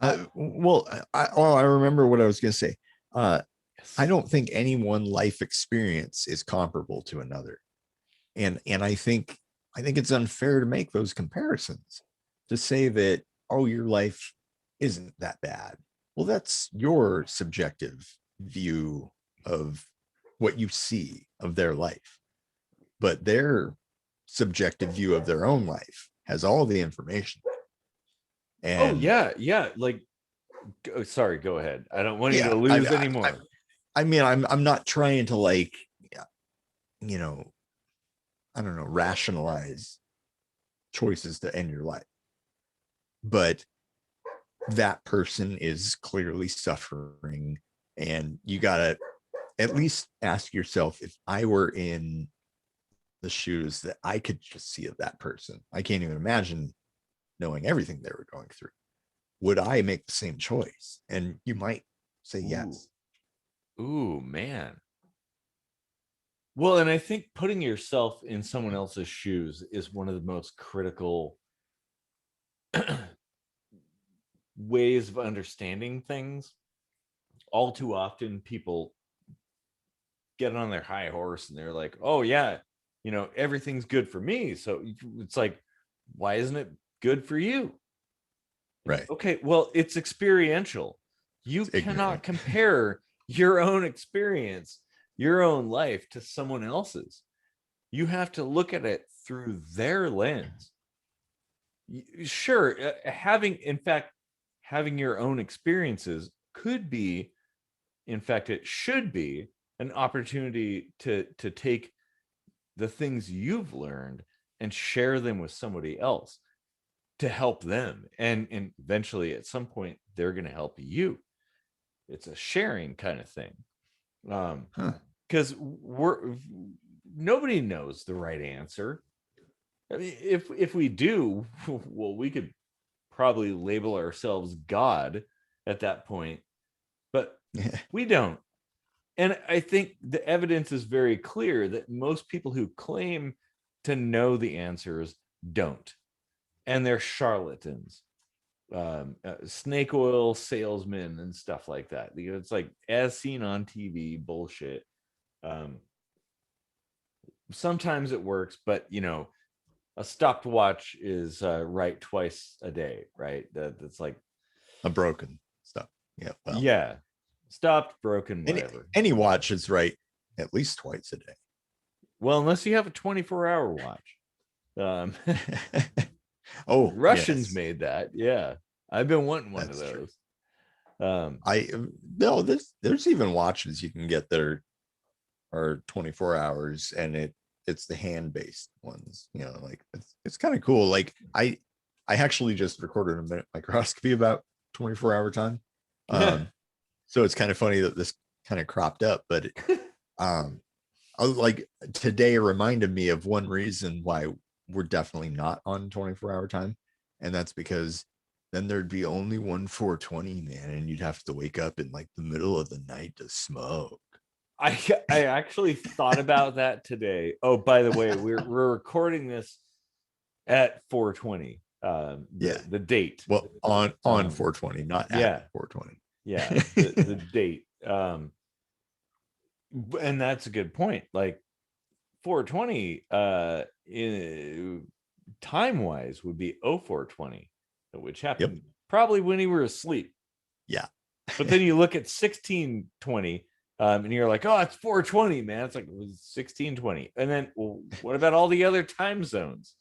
I remember what I was going to say. I
yes.
don't think any one life experience is comparable to another, and I think it's unfair to make those comparisons, to say that, oh, your life isn't that bad. Well, that's your subjective view of what you see of their life, but their subjective view of their own life has all the information.
And,
And
yeah. Like, sorry, go ahead. I don't want you to lose anymore.
I mean, I'm not trying to, like, you know, I don't know, rationalize choices to end your life, but that person is clearly suffering, and you gotta at least ask yourself, if I were in the shoes that I could just see of that person, I can't even imagine knowing everything they were going through, would I make the same choice? And you might say yes.
Ooh, man. Well, and I think putting yourself in someone else's shoes is one of the most critical ways of understanding things. All too often, people get on their high horse and they're like, oh, yeah, everything's good for me. So it's like, why isn't it good for you?
Right.
Okay, well, it's experiential. You cannot compare your own experience, your own life, to someone else's. You have to look at it through their lens. Sure, having your own experiences could be, in fact, it should be an opportunity to take the things you've learned and share them with somebody else to help them. And eventually, at some point, they're going to help you. It's a sharing kind of thing. Because nobody knows the right answer. I mean, if we do, well, we could probably label ourselves God at that point, but we don't. And I think the evidence is very clear that most people who claim to know the answers don't, and they're charlatans, snake oil salesmen and stuff like that. It's like as seen on TV bullshit. Sometimes it works, but a stopwatch is right twice a day, right? That's like
a broken stuff. Yeah. Well,
yeah. Stopped, broken, whatever.
Any watch is right at least twice a day.
Well, unless you have a 24-hour watch.
Oh,
Russians made that. Yeah. I've been wanting one of those.
No, there's even watches you can get that are 24 hours, and it's the hand-based ones, like it's kind of cool. Like I actually just recorded a minute microscopy about 24-hour time. So it's kind of funny that this kind of cropped up, but I was like, today reminded me of one reason why we're definitely not on 24-hour time, and that's because then there'd be only one 420, man, and you'd have to wake up in like the middle of the night to smoke.
I actually thought about that today. Oh, by the way, we're recording this at 420. The date.
Well, on 420, not at 420.
Yeah, the date. And that's a good point. Like 420 time wise would be 0420, which happened probably when you were asleep.
Yeah.
But then you look at 1620 and you're like, oh, it's 420, man. It's like, it was 1620. And then, well, what about all the other time zones?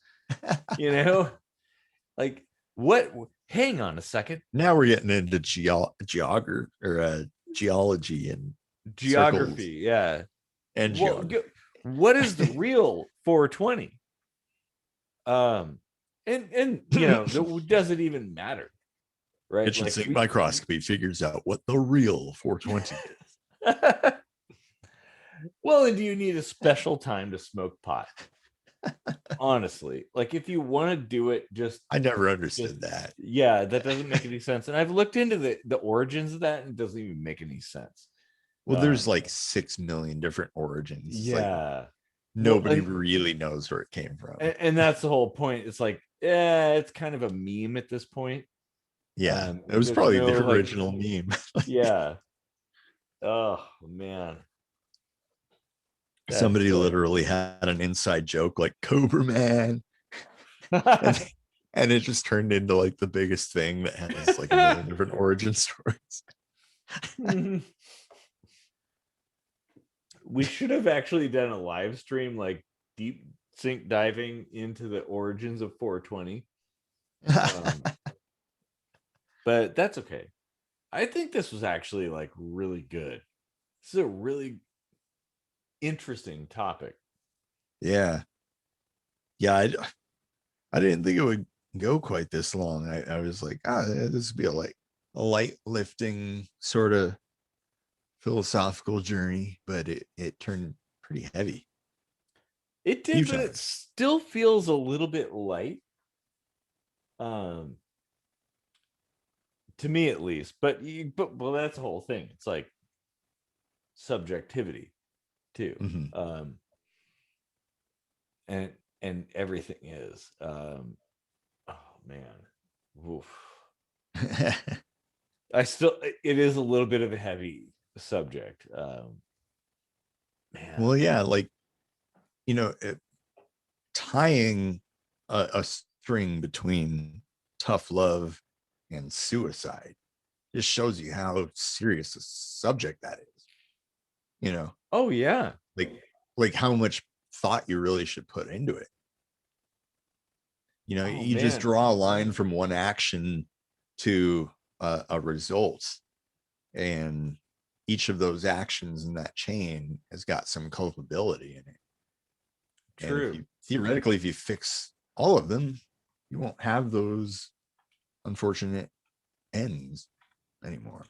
Like, what? Hang on a second.
Now we're getting into geography and
geography.
Circles.
Yeah.
And
what is the real 420? And you know, does it even matter, right?
Kitchen sink microscopy figures out what the real 420 is.
Well, and do you need a special time to smoke pot? Honestly, like if you want to do it,
I never understood that.
Yeah, that doesn't make any sense. And I've looked into the origins of that, and it doesn't even make any sense.
Well, there's like 6 million different origins.
Yeah.
Like, nobody really knows where it came from.
And that's the whole point. It's like, it's kind of a meme at this point.
Yeah, it was probably the original meme.
Yeah. Oh man.
Somebody literally had an inside joke like Cobra Man. And it just turned into like the biggest thing that has like a million different origin stories.
We should have actually done a live stream, like deep sink diving into the origins of 420. But that's okay. I think this was actually like really good. This is a really interesting topic.
Yeah. I didn't think it would go quite this long. I was like, this would be a light lifting sort of philosophical journey, but it turned pretty heavy.
It did, but it still feels a little bit light. To me at least. But well, that's the whole thing. It's like subjectivity too.
Mm-hmm.
And everything is. Oh man. Oof. It is a little bit of a heavy subject. Man.
Well, yeah, like, you know, tying a string between tough love and suicide just shows you how serious a subject that is. You know?
Oh yeah.
Like how much thought you really should put into it. You know, you just draw a line from one action to a result, and each of those actions in that chain has got some culpability in it.
True.
Theoretically, if you fix all of them, you won't have those unfortunate ends anymore.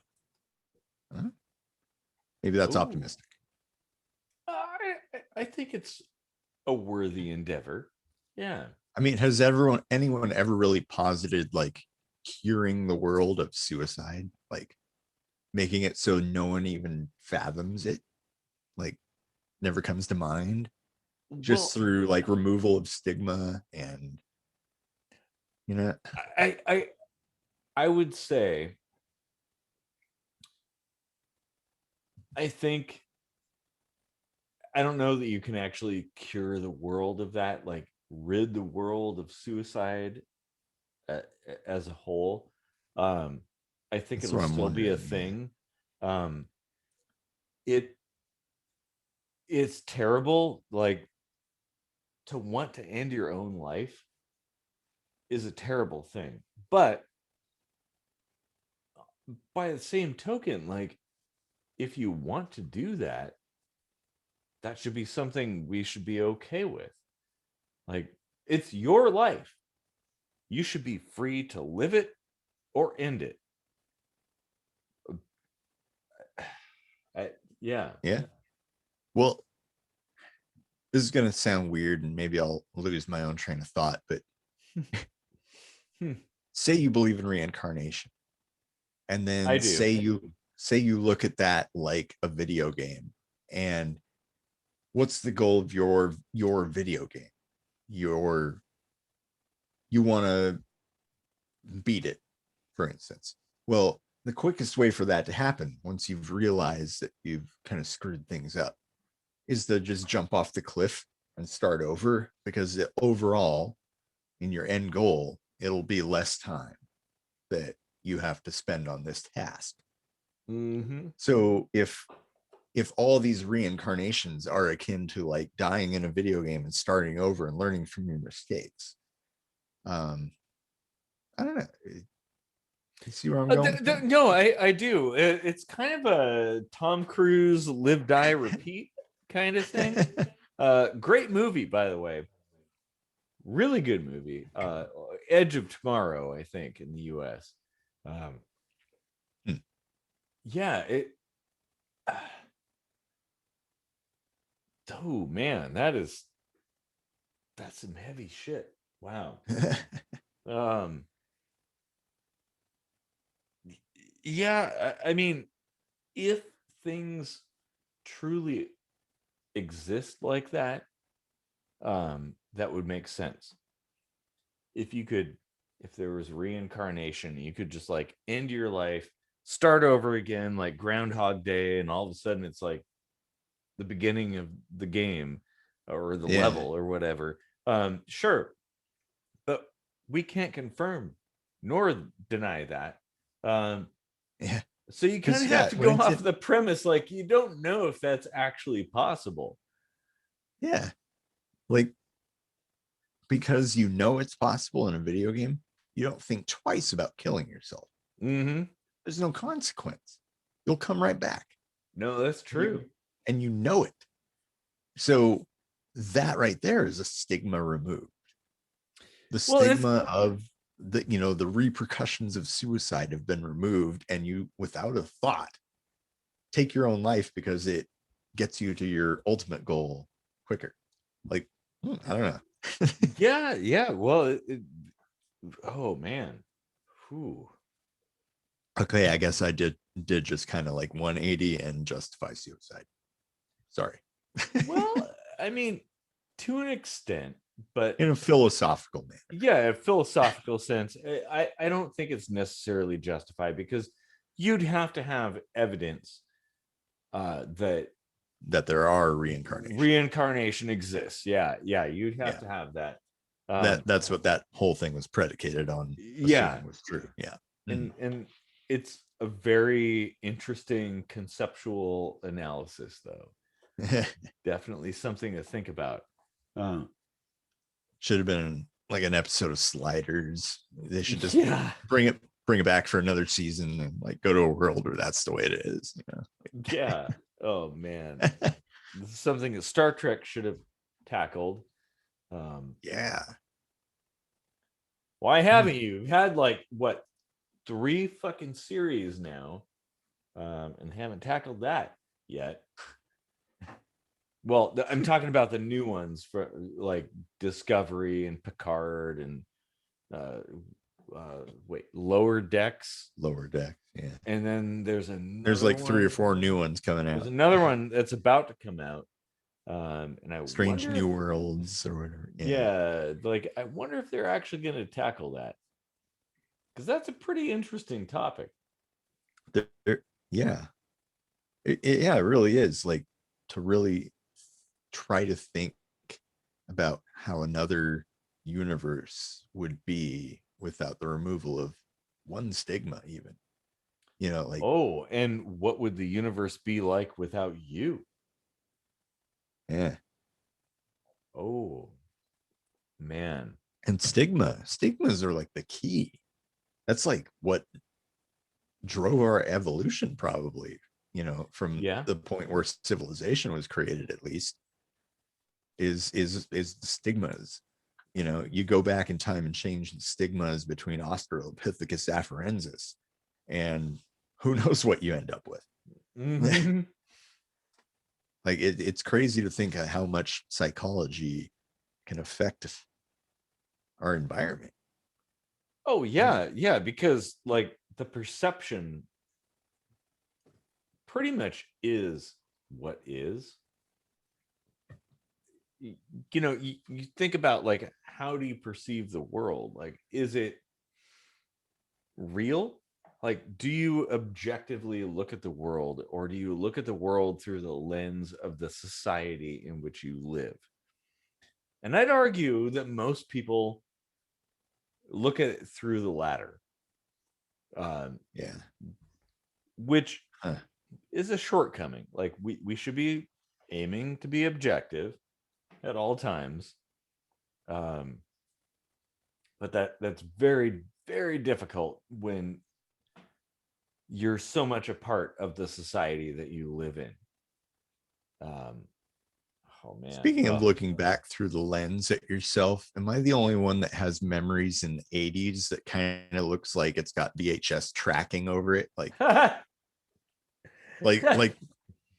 Huh? Maybe that's optimistic.
I think it's a worthy endeavor. Yeah.
I mean, has anyone ever really posited like curing the world of suicide, like making it so no one even fathoms it, like never comes to mind, just through like removal of stigma? And you know,
I would say, I think, I don't know that you can actually cure the world of that, like rid the world of suicide as a whole. I think it'll still be a thing. It's terrible. Like, to want to end your own life is a terrible thing. But by the same token, like, if you want to do that, that should be something we should be okay with. Like, it's your life. You should be free to live it or end it. Yeah.
Well, this is going to sound weird and maybe I'll lose my own train of thought, but say you believe in reincarnation, and then say you look at that like a video game, and what's the goal of your video game? You want to beat it, for instance. Well, the quickest way for that to happen, once you've realized that you've kind of screwed things up, is to just jump off the cliff and start over, because overall, in your end goal, it'll be less time that you have to spend on this task.
Mm-hmm.
So if all these reincarnations are akin to like dying in a video game and starting over and learning from your mistakes, I don't know. You see where I'm going?
No, I do. It's kind of a Tom Cruise live, die, repeat kind of thing. Great movie, by the way. really good movie. Edge of Tomorrow, I think, in the US.
Hmm.
Yeah, oh man, that's some heavy shit. Wow. um yeah, I mean, if things truly exist like that, that would make sense. If you could, if there was reincarnation, you could just like end your life, start over again, like Groundhog Day, and all of a sudden it's like the beginning of the game or the
Yeah.
level or whatever. Sure, but we can't confirm nor deny that. Um,
Yeah.
so you kind
Because
of have
yeah,
to
when
go
it's
off the premise like you don't know if that's actually possible.
yeah, like because you know it's possible in a video game, you don't think twice about killing yourself.
Mm-hmm.
There's no consequence. You'll come right back.
No, that's true.
And you know it. So that right there is a stigma removed. The
Well, if
stigma of the, you know, the repercussions of suicide have been removed, and you, without a thought, take your own life because it gets you to your ultimate goal quicker. Like, I don't know.
yeah. Well, oh man. Whew.
Okay, I guess I did just kind of like 180 and justify suicide. Sorry.
Well, I mean, to an extent, but
In a philosophical manner.
yeah, a philosophical sense, I don't think it's necessarily justified because you'd have to have evidence that
That there are reincarnations.
reincarnation exists. Yeah, you'd have to have that.
That's what that whole thing was predicated on.
Yeah,
Was true. Yeah.
and it's a very interesting conceptual analysis, though. Definitely something to think about.
Should have been like an episode of Sliders. They should just bring it back for another season and like go to a world where that's the way it is. You know?
Yeah. Oh man, this is something that Star Trek should have tackled.
Yeah.
Why haven't you? You've had like what 3 fucking series now, and haven't tackled that yet. Well, I'm talking about the new ones for like Discovery and Picard and Lower Decks.
Lower Deck. Yeah.
And then there's
like 3 or 4 new ones coming out.
There's another one that's about to come out. And I
Strange New Worlds or whatever.
Yeah, like I wonder if they're actually going to tackle that, because that's a pretty interesting topic.
Yeah. It really is, like, to really try to think about how another universe would be without the removal of one stigma, even, you know, like,
oh, and what would the universe be like without you?
yeah.
Oh man.
And stigmas are like the key. That's like what drove our evolution, probably, you know, from the point where civilization was created, at least, is the stigmas. You know, you go back in time and change the stigmas between Australopithecus afarensis, and who knows what you end up with.
Mm-hmm.
Like, it's crazy to think of how much psychology can affect our environment.
Oh yeah, because like the perception pretty much is what is. You know, you think about like, how do you perceive the world? Like, is it real? Like, do you objectively look at the world, or do you look at the world through the lens of the society in which you live? And I'd argue that most people look at it through the latter.
Yeah.
Which is a shortcoming. Like, we should be aiming to be objective at all times. But that's very, very difficult when you're so much a part of the society that you live in. Oh man.
Speaking of
Oh.
looking back through the lens at yourself, am I the only one that has memories in the 80s that kind of looks like it's got VHS tracking over it? Like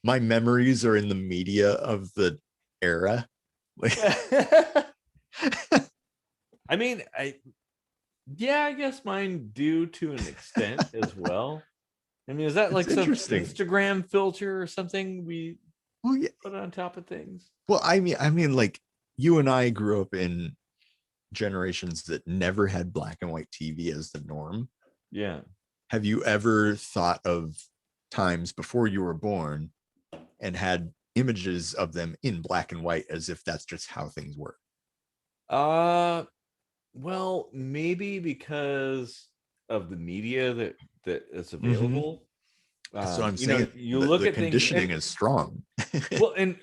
my memories are in the media of the era. Like,
I mean, I guess mine do to an extent as well. I mean, is that
It's
like some
interesting.
Instagram filter or something we
well, yeah.
put on top of things?
Well, I mean, like you and I grew up in generations that never had black and white TV as the norm.
Yeah.
Have you ever thought of times before you were born and had images of them in black and white as if that's just how things work?
Well, maybe because of the media that is available.
That's what I'm
You know,
saying.
you
The,
look
the
at things
conditioning is strong.
well, and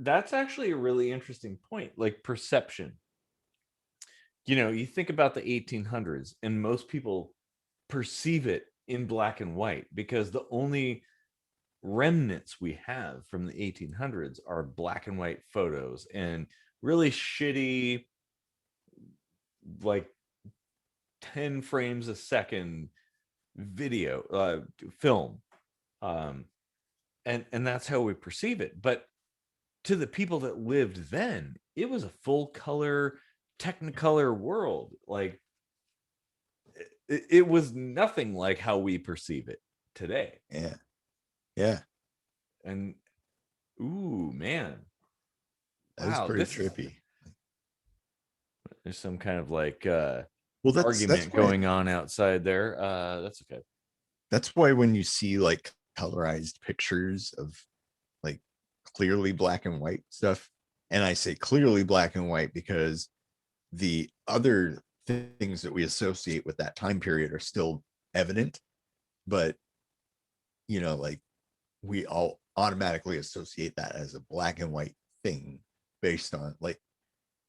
that's actually a really interesting point, like perception. You know, you think about the 1800s and most people perceive it in black and white because the only remnants we have from the 1800s are black and white photos and really shitty, like 10 frames a second video film, and that's how we perceive it. But to the people that lived then, it was a full color technicolor world. Like it was nothing like how we perceive it today.
Yeah,
And ooh, man,
that is
wow,
pretty trippy.
there's some kind of like
Well, that's
argument
why,
going on outside there. That's okay.
that's why when you see like colorized pictures of like clearly black and white stuff, and I say clearly black and white because the other things that we associate with that time period are still evident, but you know, like we all automatically associate that as a black and white thing based on like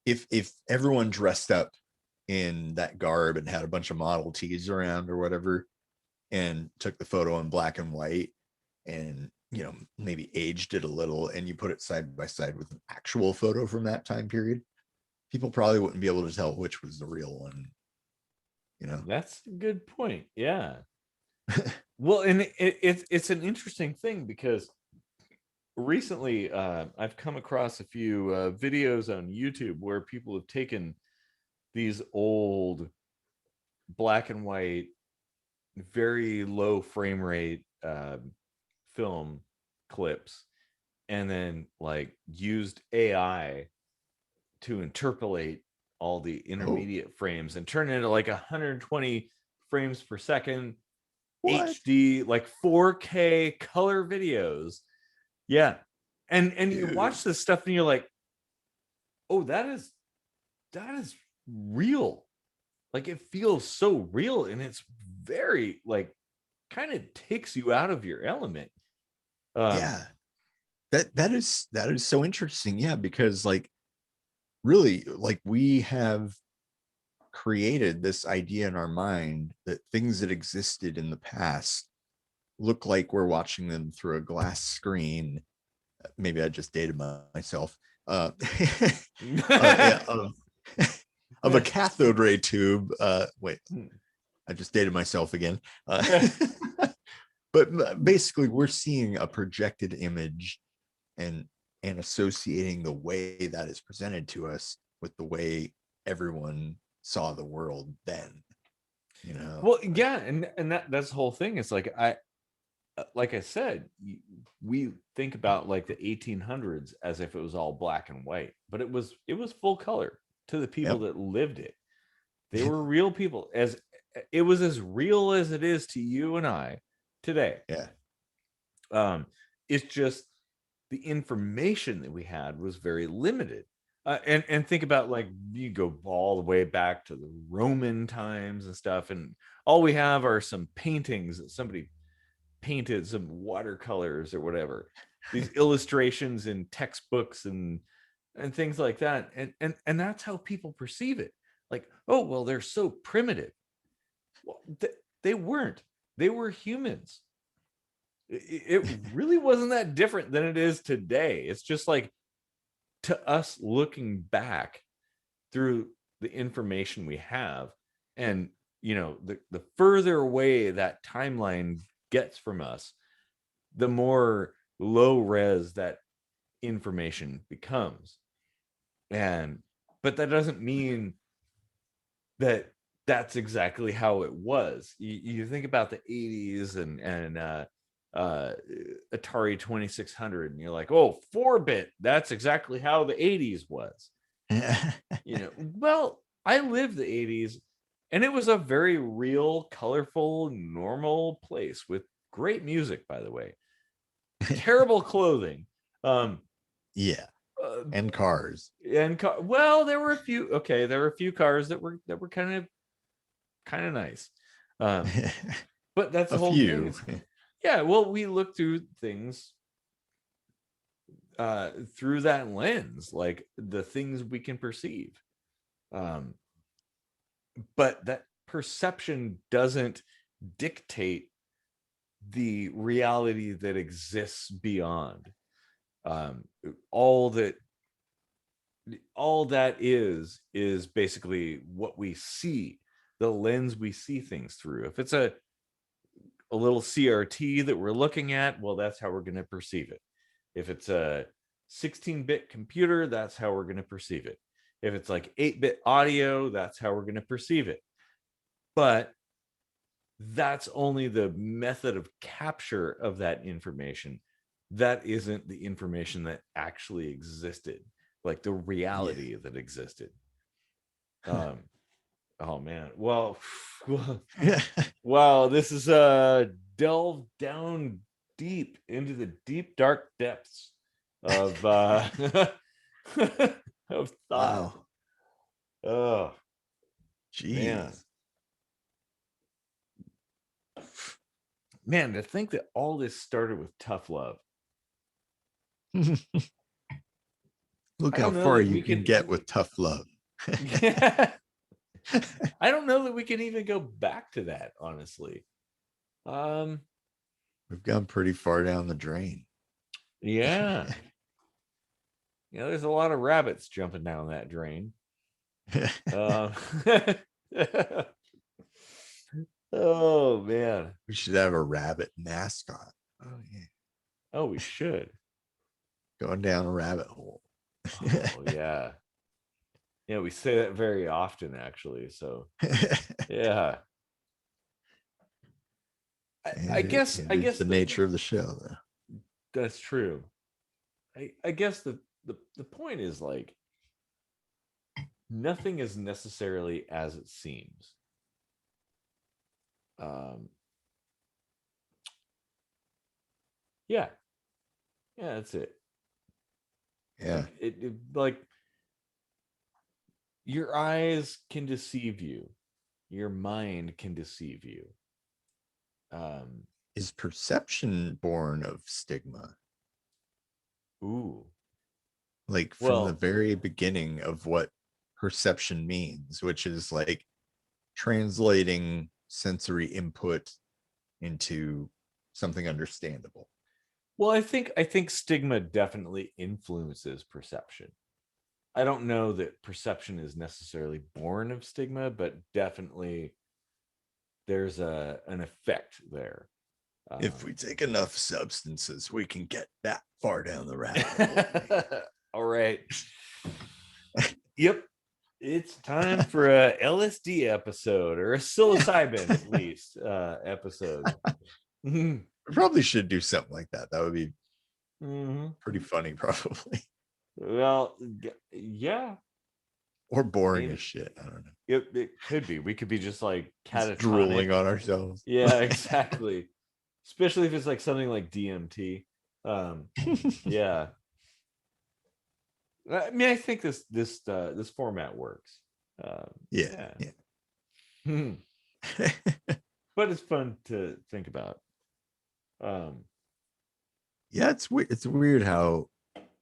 if everyone dressed up in that garb and had a bunch of Model T's around or whatever and took the photo in black and white and you know maybe aged it a little and you put it side by side with an actual photo from that time period, people probably wouldn't be able to tell which was the real one, you know.
That's a good point. Yeah. Well, and it's an interesting thing because recently I've come across a few videos on YouTube where people have taken these old black and white, very low frame rate film clips and then like used AI to interpolate all the intermediate frames and turn it into like 120 frames per second
What?
HD, like 4K color videos. Yeah. And you watch this stuff and you're like, oh, that is real. Like it feels so real and it's very like kind of takes you out of your element.
Yeah, that is so interesting. Yeah, because like really like we have created this idea in our mind that things that existed in the past look like we're watching them through a glass screen. Maybe I just dated myself. Yeah, of a cathode ray tube. Wait, I just dated myself again. But basically, we're seeing a projected image and associating the way that is presented to us with the way everyone saw the world then. You know.
Well, yeah, and that's the whole thing. It's like like I said, we think about like the 1800s as if it was all black and white, but it was full color to the people that lived it. They were real people. As it was as real as it is to you and I today.
Yeah.
It's just the information that we had was very limited. And think about like you go all the way back to the Roman times and stuff, and all we have are some paintings that somebody painted, some watercolors or whatever, these illustrations in textbooks and things like that, and that's how people perceive it. Like, oh well, they're so primitive. Well, they weren't. They were humans. It really wasn't that different than it is today. It's just like to us looking back through the information we have, and the further away that timeline gets from us, the more low res that information becomes. But that doesn't mean that that's exactly how it was. You think about the 80s and Atari 2600, and you're like, oh, 4-bit, that's exactly how the 80s was. Well, I lived the 80s, and it was a very real, colorful, normal place with great music, by the way. Terrible clothing.
Yeah. And cars.
Well, there were a few cars that were kind of nice. But that's the whole thing. Yeah, well, we look through things through that lens, like the things we can perceive. But that perception doesn't dictate the reality that exists beyond. All that is basically what we see, the lens we see things through. If it's a little CRT that we're looking at, well, that's how we're going to perceive it. If it's a 16-bit computer, that's how we're going to perceive it. If it's like 8-bit audio, that's how we're going to perceive it. But that's only the method of capture of that information. That isn't the information that actually existed, like the reality that existed. Oh man. Well, wow, this is delve down deep into the deep dark depths of of thought.
Wow.
Oh,
Jeez.
Man, to think that all this started with tough love.
Look how far you can get with tough love.
I don't know that we can even go back to that, honestly.
We've gone pretty far down the drain.
Yeah. There's a lot of rabbits jumping down that drain. Oh man,
we should have a rabbit mascot. Oh yeah.
Oh, we should.
Going down a rabbit hole.
Oh yeah. Yeah, we say that very often, actually. So yeah. I guess
the nature of the show, though.
That's true. I guess the point is, like, nothing is necessarily as it seems. Yeah, that's it.
Yeah.
Like your eyes can deceive you, your mind can deceive you.
Is perception born of stigma?
Ooh.
Like from the very beginning of what perception means, which is like translating sensory input into something understandable.
Well, I think stigma definitely influences perception. I don't know that perception is necessarily born of stigma, but definitely there's an effect there.
If we take enough substances, we can get that far down the rabbit hole.
All right. Yep. It's time for a LSD episode, or a psilocybin at least episode.
We probably should do something like that. That would be pretty funny, probably.
Well, yeah.
Or boring as shit. I don't know.
It could be. We could be just like catatonic,
drooling on ourselves.
Yeah, exactly. Especially if it's like something like DMT. Yeah. I mean, I think this format works.
Yeah.
But it's fun to think about.
Yeah, it's weird. It's weird how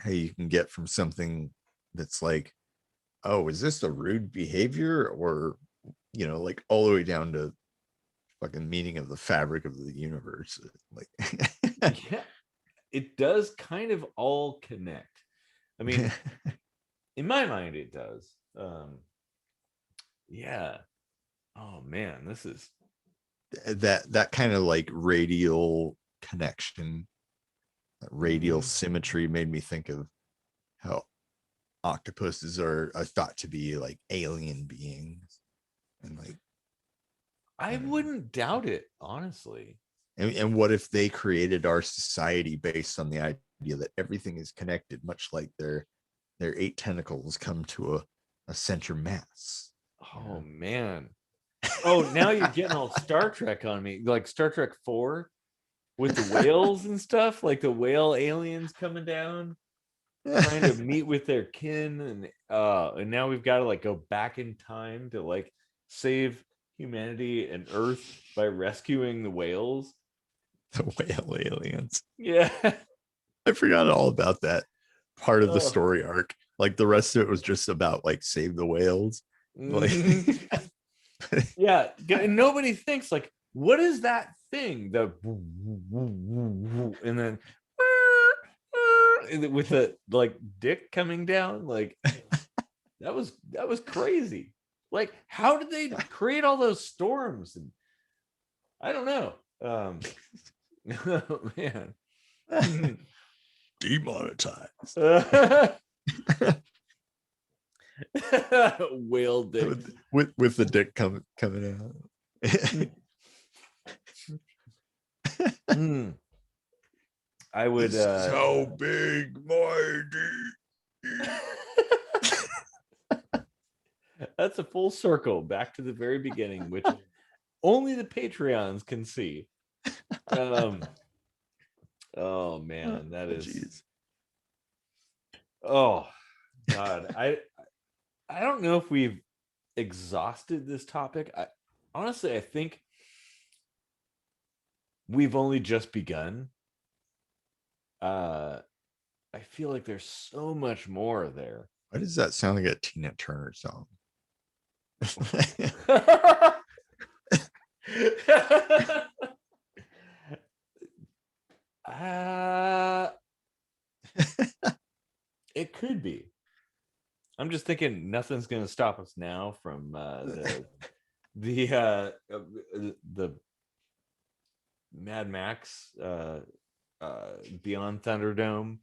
you can get from something that's like, oh, is this a rude behavior, or like all the way down to fucking meaning of the fabric of the universe. Like
yeah, it does kind of all connect. I mean, in my mind, it does. Yeah. Oh man, this is
that kind of like radial connection, radial symmetry made me think of how octopuses are thought to be like alien beings, and like
I wouldn't doubt it, honestly.
and what if they created our society based on the idea that everything is connected, much like their 8 tentacles come to a center mass.
Oh man. Oh, now you're getting all Star Trek on me, like Star Trek 4 with the whales and stuff, like the whale aliens coming down trying to meet with their kin, and now we've got to like go back in time to like save humanity and Earth by rescuing the whales.
The whale aliens.
Yeah.
I forgot all about that part of the
Oh.
story arc. Like the rest of it was just about like save the whales. Like
Yeah, and nobody thinks like, what is that thing? The and then with the like dick coming down, like that was crazy. Like, how did they create all those storms? And I don't know. Oh, man.
Demonetized.
Whale dick
with the dick coming out.
I would
so big, my dick.
That's a full circle back to the very beginning, which only the Patreons can see. Oh man, that is
Geez.
Oh God. I don't know if we've exhausted this topic. Honestly, I think we've only just begun. I feel like there's so much more there.
Why does that sound like a Tina Turner song?
It could be. I'm just thinking nothing's going to stop us now from the Mad Max Beyond Thunderdome.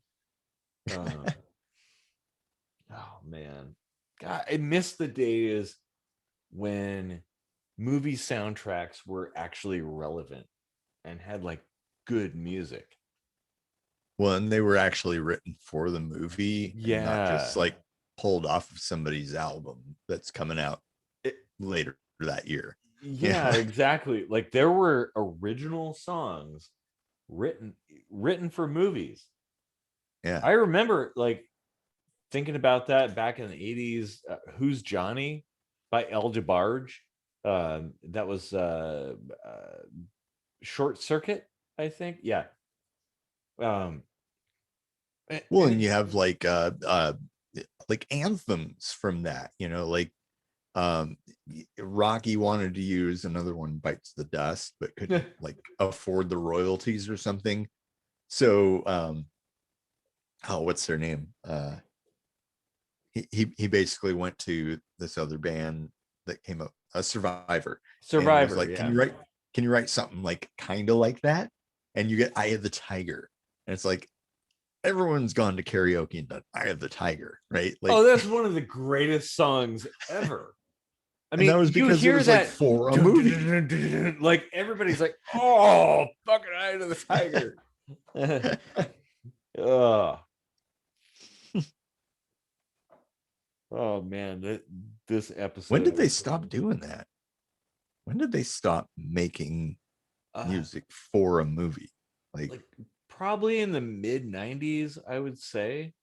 Oh man, God, I miss the days when movie soundtracks were actually relevant and had like good music.
Well, and they were actually written for the movie, and not just
Yeah.
like pulled off of somebody's album that's coming out later that year.
Yeah, exactly. Like there were original songs written for movies.
Yeah.
I remember like thinking about that back in the 80s. Who's Johnny by El DeBarge. That was Short Circuit, I think. Yeah.
Well, and you have like anthems from that, you know, like Rocky wanted to use Another One Bites the Dust, but couldn't like afford the royalties or something. So what's their name? He basically went to this other band that came up, Survivor, and was like,
yeah.
can you write something like kind of like that? And you get Eye of the Tiger, and it's like everyone's gone to karaoke and done Eye of the Tiger, right? Like,
oh, that's one of the greatest songs ever. I mean,
that was because
you hear
it was
that
like for a movie.
like everybody's like, oh, fucking Eye of the Tiger. Oh man, this episode.
When did they stop doing that? When did they stop making music for a movie? Like
probably in the mid 90s, I would say.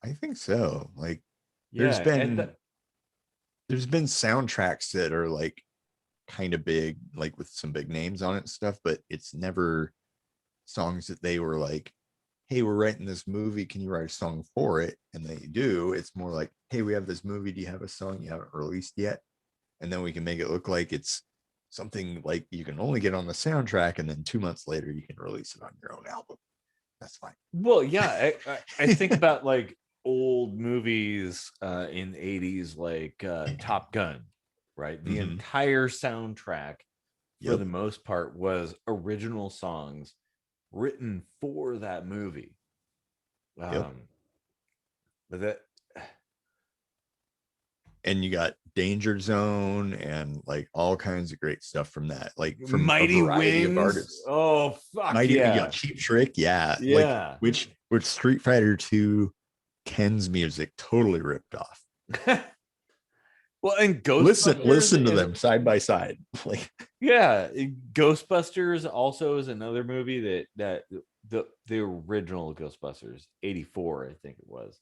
I think so. Like
yeah,
there's been soundtracks that are like kind of big, like with some big names on it and stuff, but it's never songs that they were like, hey, we're writing this movie, can you write a song for it? And they do. It's more like, hey, we have this movie, do you have a song you haven't released yet? And then we can make it look like it's something like you can only get on the soundtrack, and then 2 months later you can release it on your own album. That's fine.
Well, yeah, I think about like old movies in the 80s, like Top Gun, right? The
Mhm.
entire soundtrack, for
Yep.
the most part, was original songs written for that movie.
Yep.
But that,
And you got Danger Zone and like all kinds of great stuff from that, like from a
Mighty
variety of
Wings.
artists.
Oh fuck
You
yeah.
got Cheap Trick, yeah. Like
Yeah.
which Street Fighter 2 Ken's music totally ripped off.
Well, and Ghostbusters.
Listen to them side by side. Like
yeah, Ghostbusters also is another movie that the original Ghostbusters, 84, I think it was.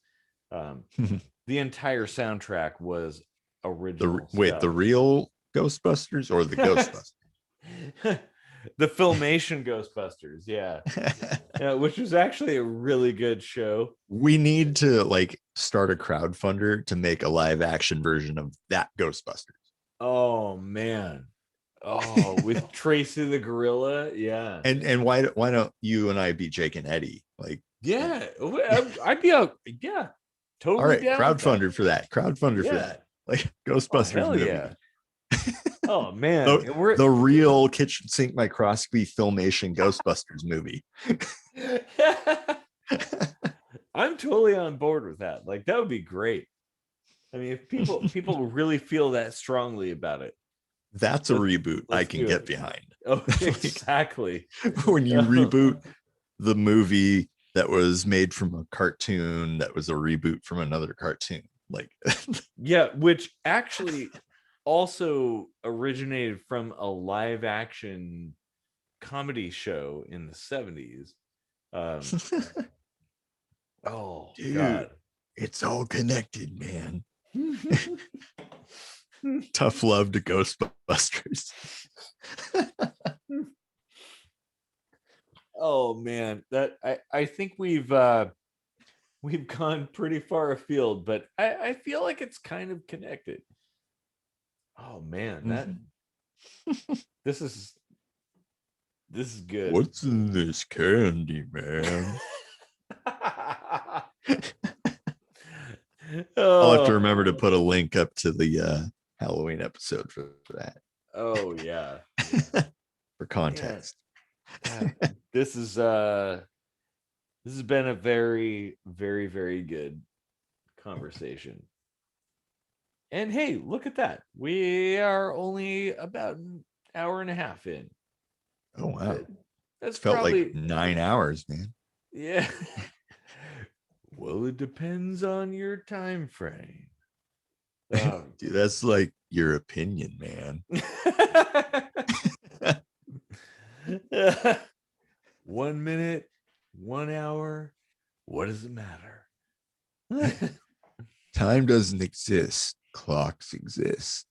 The entire soundtrack was original
the real Ghostbusters or the Ghostbusters?
The Filmation Ghostbusters, yeah. Yeah, which was actually a really good show.
We need to like start a crowdfunder to make a live action version of that Ghostbusters.
Oh man. Oh, with Tracy the gorilla, yeah.
And why don't you and I be Jake and Eddie? Like,
yeah, I'd be out. Yeah, totally.
All right,
down
crowdfunder for that. Crowdfunder for that. Like Ghostbusters
hell
movie.
yeah. Oh man,
the real kitchen sink microscopy Filmation Ghostbusters movie.
I'm totally on board with that. Like that would be great. I mean, if people really feel that strongly about it,
that's a reboot I can get behind.
Oh, exactly.
When you reboot the movie that was made from a cartoon that was a reboot from another cartoon, like
yeah, which actually also originated from a live action comedy show in the 70s. Oh,
dude,
God.
It's all connected, man. Tough love to Ghostbusters.
Oh man, that I think we've gone pretty far afield, but I feel like it's kind of connected. Oh man, that this is good.
What's in this candy, man? I'll have to remember to put a link up to the Halloween episode for that.
Oh yeah.
For context.
Yeah. This has been a very, very, very good conversation. And hey, look at that. We are only about an hour and a half in.
Oh wow.
That's
felt
probably
like 9 hours, man.
Yeah. Well, it depends on your time frame.
Dude, that's like your opinion, man.
1 minute, 1 hour. What does it matter?
Time doesn't exist. Clocks exist.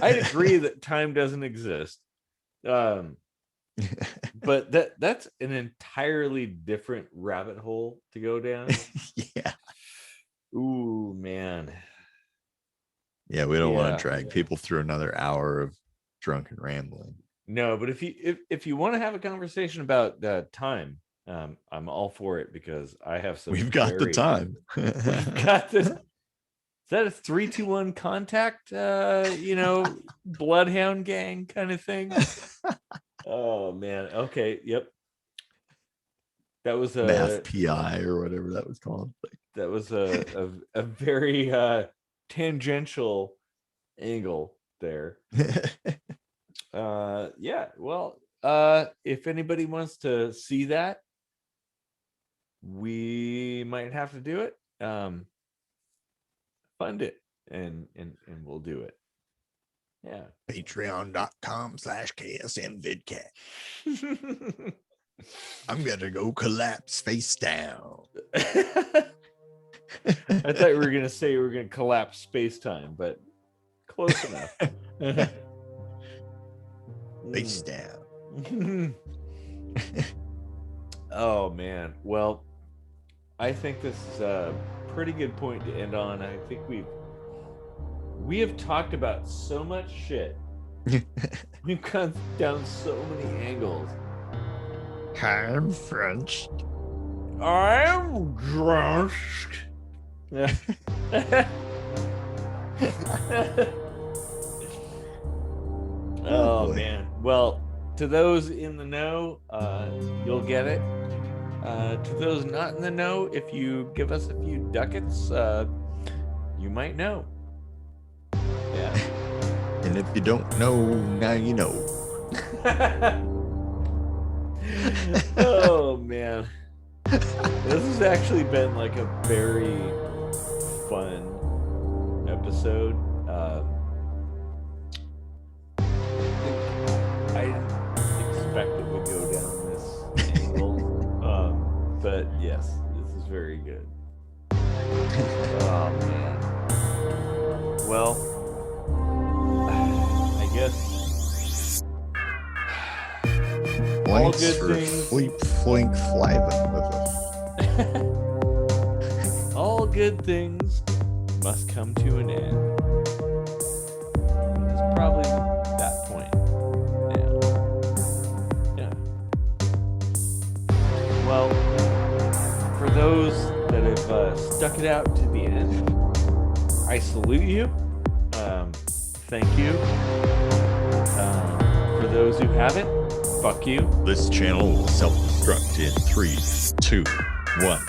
I agree that time doesn't exist. But that's an entirely different rabbit hole to go down.
Yeah.
Ooh, man.
Yeah, we don't want to drag people through another hour of drunken rambling.
No, but if you want to have a conversation about time, I'm all for it because I have some.
We've got the time.
We've got this. Is that a 3-2-1 contact? Bloodhound gang kind of thing. Oh man. Okay. Yep. That was a
math PI or whatever that was called.
That was a very tangential angle there. Yeah. Well, if anybody wants to see that, we might have to do it. Fund it and we'll do it. Yeah.
Patreon.com/KSMVidcat. I'm gonna go collapse face down.
I thought we were gonna say we were gonna collapse space-time, but close enough.
Face down.
Oh man. Well, I think this is a pretty good point to end on. I think we have talked about so much shit. We've gone down so many angles.
I'm French.
I'm drunk. Oh
boy.
man. Well, to those in the know, you'll get it. To those not in the know, if you give us a few ducats, you might know. Yeah.
And if you don't know, now you know.
Oh man. This has actually been like a very fun episode. I didn't expect it would go down this angle. But yes, this is very good. Oh man. Well, I guess all
Blanks
good
for
things.
fleep flink flivin with us.
All good things must come to an end. It's probably that point now. Yeah. Well, for those that have stuck it out to the end, I salute you. Thank you. For those who haven't, fuck you.
This channel will self-destruct in 3, 2, 1.